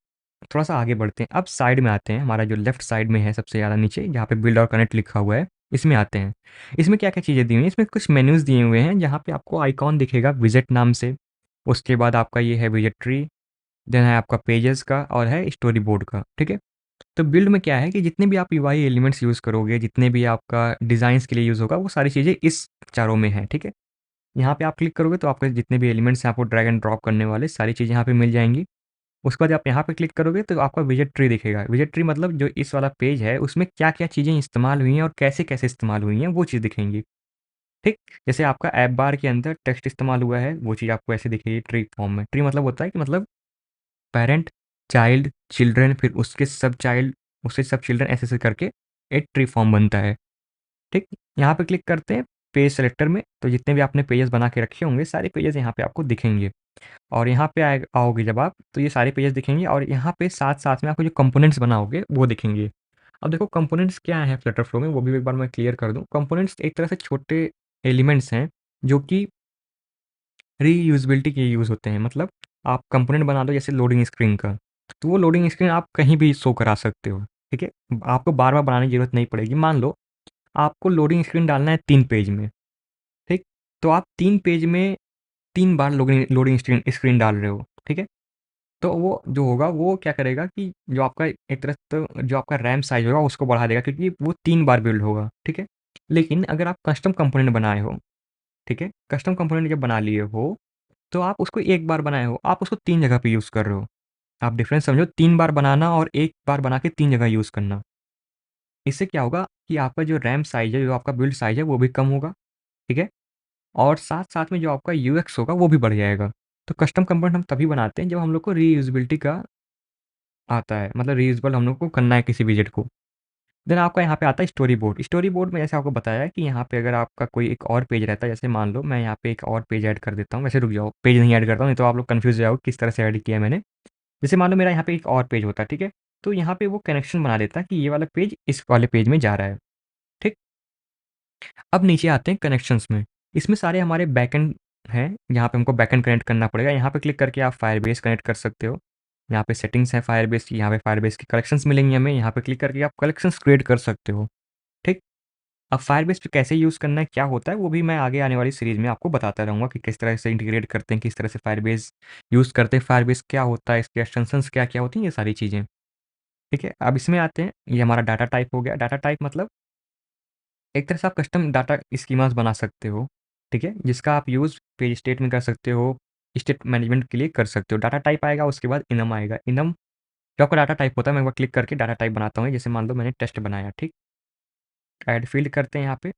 थोड़ा-सा आगे बढ़ते हैं। अब साइड में आते हैं, हमारा जो लेफ्ट साइड में है सबसे ज़्यादा नीचे, जहाँ पे बिल्ड और कनेक्ट लिखा हुआ है, इसमें आते हैं। इसमें क्या-क्या चीज़ें दी हुई हैं, इसमें कुछ मेन्यूज़ दिए हुए हैं, जहाँ पे आपको आइकॉन दिखेगा विज़िट नाम से। उसके बाद आपका ये है विज़िट ट्री, देन है आपका पेजेज़ का और है स्टोरी बोर्ड का, ठीक है? तो बिल्ड में क्या है कि जितने भी आप यूआई एलिमेंट्स यूज़ करोगे, जितने भी आपका डिज़ाइन्स के लिए यूज़ होगा, वो सारी चीज़ें इस चारों में हैं, ठीक है? यहाँ पे आप क्लिक करोगे तो आपके जितने भी एलिमेंट्स हैं, आपको ड्रैग एंड ड्रॉप करने वाले सारी चीज़ें यहाँ पे मिल जाएँगी। उसके बाद आप यहाँ पे क्लिक करोगे तो आपका विजेट ट्री दिखेगा। विजेट ट्री मतलब जो इस वाला पेज है उसमें क्या-क्या चीज़ें इस्तेमाल हुई हैं और कैसे-कैसे इस्तेमाल हुई हैं वो चीज़ दिखेंगी, ठीक? जैसे आपका ऐप बार के अंदर टेक्स्ट इस्तेमाल हुआ है वो चीज़ आपको ऐसे दिखेगी ट्री फॉर्म में। ट्री मतलब होता है कि मतलब पैरेंट, चाइल्ड, चिल्ड्रन फिर उसके सब चाइल्ड, उसके सब चिल्ड्रन ऐसे-ऐसे करके एक ट्री फॉर्म बनता है, ठीक? यहाँ पे क्लिक करते हैं पेज सेलेक्टर में तो जितने भी आपने पेजेज़ बना के रखे होंगे सारे पेजेज़ यहाँ पे आपको दिखेंगे। और यहाँ पे आओगे जब आप, तो ये सारे पेजेज़ दिखेंगे और यहाँ पे साथ-साथ में आपको जो कंपोनेंट्स बनाओगे, वो दिखेंगे। अब देखो कंपोनेंट्स क्या हैं फ्लटर फ्लो में, वो भी एक बार मैं क्लियर कर दूँ। कंपोनेंट्स एक तरह से छोटे एलिमेंट्स हैं, जो कि रीयूज़बिलिटी के लिए यूज़ होते हैं। मतलब आप कंपोनेंट बना दो जैसे लोडिंग स्क्रीन का, तो वो लोडिंग स्क्रीन आप कहीं भी शो करा सकते हो, ठीक है? आपको बार-बार बनाने की ज़रूरत नहीं पड़ेगी। मान लो आपको लोडिंग स्क्रीन डालना है 3 पेज में, ठीक? तो आप 3 पेज में 3 बार लोडिंग लोडिंग स्क्रीन स्क्रीन डाल रहे हो, ठीक है? तो वो जो होगा वो क्या करेगा कि जो आपका एक तरह से जो आपका रैम साइज़ होगा उसको बढ़ा देगा, क्योंकि वो 3 बार बिल्ड होगा, ठीक है? लेकिन अगर आप कस्टम कंपोनेंट बनाए हो, ठीक है? कस्टम कंपोनेंट जब बना लिए हो, तो आप उसको 1 बार बनाए हो, आप उसको 3 जगह पे यूज़ कर रहे हो। आप डिफ़रेंस समझो, 3 बार बनाना और 1 बार बना के 3 जगह यूज़ करना। इससे क्या होगा कि आपका जो रैम साइज़ है, जो आपका बिल्ड साइज़ है, वो भी कम होगा, ठीक है? और साथ-साथ में जो आपका यूएक्स होगा, वो भी बढ़ जाएगा। तो कस्टम कंपोनेंट हम तभी बनाते हैं, जब हम लोग को रीयूज़ेबिलिटी का आता है, मतलब रीयूज़ेबल हम लोग को करना है किसी विजेट को। देन आपका यहाँ पे आता है स्टोरी बोर्ड। स्टोरी बोर्ड में जैसे आपको बताया है कि यहाँ पे अगर आपका कोई एक और पेज रहता है, जैसे मान लो मैं यहाँ पे एक और पेज ऐड कर देता हूँ। वैसे रुक जाओ, पेज नहीं ऐड करता हूँ, नहीं तो आप लोग कन्फ्यूज़ हो जाओगे किस तरह से ऐड किया है मैंने। जैसे मान लो मेरा यहाँ पे एक और पेज होता है, ठीक है? तो यहाँ पे वो कनेक्शन बना देता है कि ये वाला पेज इस वाले पेज में जा रहा है, ठीक? अब नीचे आते हैं कनेक्शंस में। इसमें सारे हमारे बैकएंड हैं, यहाँ पे हमको बैकएंड कनेक्ट करना पड़ेगा। यहाँ पे क्लिक करके आप फायरबेस कनेक्ट कर सकते हो। यहाँ पे सेटिंग्स है फायरबेस की, यहाँ पे फायरबेस की कलेक्शंस मिलेंगी हमें। यहाँ पे क्लिक करके आप कलेक्शंस क्रिएट कर सकते हो, ठीक? अब फायरबेस पे कैसे यूज़ करना है, क्या होता है, वो भी मैं आगे आने वाली सीरीज़ में आपको बताता रहूँगा कि किस तरह से इंटीग्रेट करते हैं, किस तरह से फायरबेस यूज़ करते हैं, फायरबेस क्या होता है, इसकी एक्सटेंशंस क्या-क्या होती हैं, ये सारी चीज़ें, ठीक है? अब इसमें आते हैं, ये हमारा डाटा टाइप हो गया। डाटा टाइप मतलब एक तरह से आप कस्टम डाटा स्कीमास बना सकते हो, ठीक है? जिसका आप यूज़ पेज स्टेट में कर सकते हो, स्टेट मैनेजमेंट के लिए कर सकते हो। डाटा टाइप आएगा, उसके बाद इनम आएगा। इनम जो आपका डाटा टाइप होता है, मैं एक बार क्लिक करके डाटा टाइप बनाता हूँ। जैसे मान लो मैंने टेस्ट बनाया, ठीक? ऐड फ़ील्ड करते हैं यहाँ पे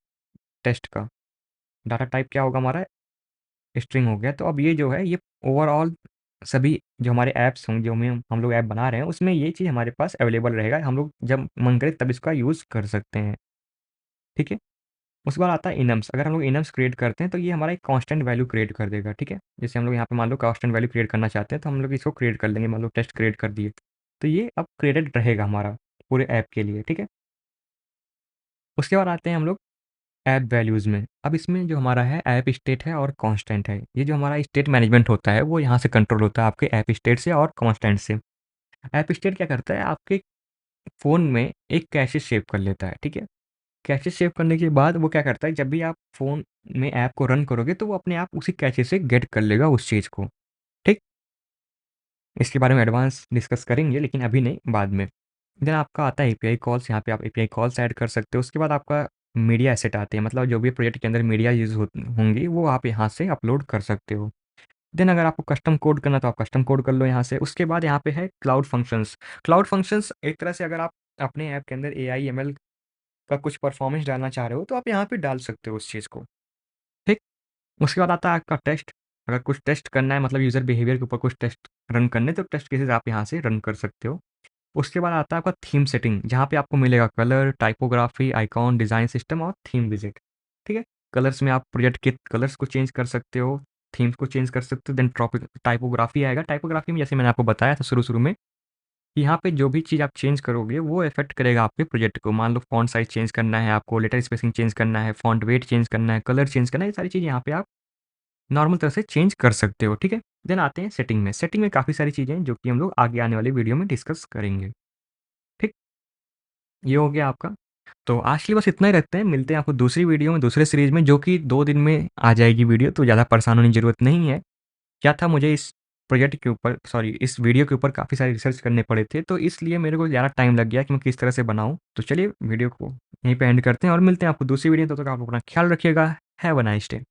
टेस्ट का। डाटा टाइप क्या होगा हमारा? स्ट्रिंग हो गया। तो अब ये जो है, ये ओवरऑल सभी जो हमारे ऐप्स होंगे, जो हम लोग ऐप बना रहे हैं, उसमें ये चीज़ हमारे पास अवेलेबल रहेगा। हम लोग जब मन करे तब इसका यूज़ कर सकते हैं, ठीक है? उसके बाद आता है इनम्स। अगर हम लोग इनम्स क्रिएट करते हैं, तो ये हमारा एक कांस्टेंट वैल्यू क्रिएट कर देगा, ठीक है? जैसे हम लोग यहाँ पे मान लो कांस्टेंट वैल्यू क्रिएट करना चाहते हैं, तो हम लोग इसको क्रिएट कर लेंगे। मान लो टेस्ट क्रिएट कर दिए, तो ये अब क्रिएटेड रहेगा हमारा पूरे ऐप के लिए, ठीक है? उसके बाद आते हैं हम लोग ऐप वैल्यूज़ में। अब इसमें जो हमारा है ऐप स्टेट है और कांस्टेंट है। ये जो हमारा स्टेट मैनेजमेंट होता है, वो यहाँ से कंट्रोल होता है आपके ऐप स्टेट से और कांस्टेंट से। ऐप स्टेट क्या करता है, आपके फ़ोन में एक कैशे सेव कर लेता है, ठीक है? कैशे सेव करने के बाद वो क्या करता है, जब भी आप फ़ोन में ऐप को रन करोगे, तो वो अपने आप उसी कैशे से गेट कर लेगा उस चीज़ को, ठीक? इसके बारे में एडवांस डिस्कस करेंगे, लेकिन अभी नहीं, बाद में। देन आपका आता है एपीआई कॉल्स। यहाँ पे आप एपीआई कॉल्स ऐड कर सकते हो। उसके बाद आपका मीडिया एसेट आते हैं, मतलब जो भी प्रोजेक्ट के अंदर मीडिया यूज़ होंगी, वो आप यहाँ से अपलोड कर सकते हो। देन अगर आपको कस्टम कोड करना, तो आप कस्टम कोड कर लो यहाँ से। उसके बाद यहाँ पे है क्लाउड फंक्शंस। क्लाउड फंक्शंस एक तरह से, अगर आप अपने ऐप के अंदर एआई, एमएल का कुछ परफॉर्मेंस डालना चाह रहे हो, तो आप यहाँ पे डाल सकते हो उस चीज़ को, ठीक? उसके बाद आता है आपका टेस्ट। अगर कुछ टेस्ट करना है, मतलब यूज़र बिहेवियर के ऊपर कुछ टेस्ट रन करने, तो टेस्ट केसेस आप यहाँ से रन कर सकते हो। उसके बाद आता है आपका थीम सेटिंग, जहाँ पे आपको मिलेगा colour, typography, icon, design system और थीम विज़िट, ठीक है? कलर्स में आप प्रोजेक्ट के कलर्स को चेंज कर सकते हो, थीम्स को चेंज कर सकते हो। देन टाइपोग्राफी आएगा। टाइपोग्राफी में जैसे मैंने आपको बताया था शुरू-शुरू में, कि यहाँ पे जो भी चीज़ आप चेंज करोगे, वो इफ़ेक्ट करेगा आपके प्रोजेक्ट को। मान लो फ़ॉन्ट साइज़ चेंज करना है आपको, लेटर स्पेसिंग चेंज करना है, फ़ॉन्ट वेट चेंज करना है, कलर चेंज करना है, ये सारी चीज़ यहाँ पे आप नॉर्मल तरह से चेंज कर सकते हो, ठीक है? देन आते हैं सेटिंग में। सेटिंग में काफ़ी सारी चीज़ें हैं, जो कि हम लोग आगे आने वाली वीडियो में डिस्कस करेंगे, ठीक? ये हो गया आपका। तो आज के लिए बस इतना ही रखते हैं। मिलते हैं आपको दूसरी वीडियो में, दूसरे सीरीज़ में, जो कि 2 दिन में आ जाएगी वीडियो, तो ज़्यादा परेशान होने की ज़रूरत नहीं है। क्या था, मुझे इस प्रोजेक्ट के ऊपर, सॉरी, इस वीडियो के ऊपर काफ़ी सारे रिसर्च करने पड़े थे, तो इसलिए मेरे को ज़्यादा टाइम लग गया कि मैं किस तरह से बनाऊँ। तो चलिए वीडियो को यहीं पे एंड करते हैं और मिलते हैं आपको दूसरी वीडियो में। तब तक आप अपना ख्याल रखिएगा। Have a nice day.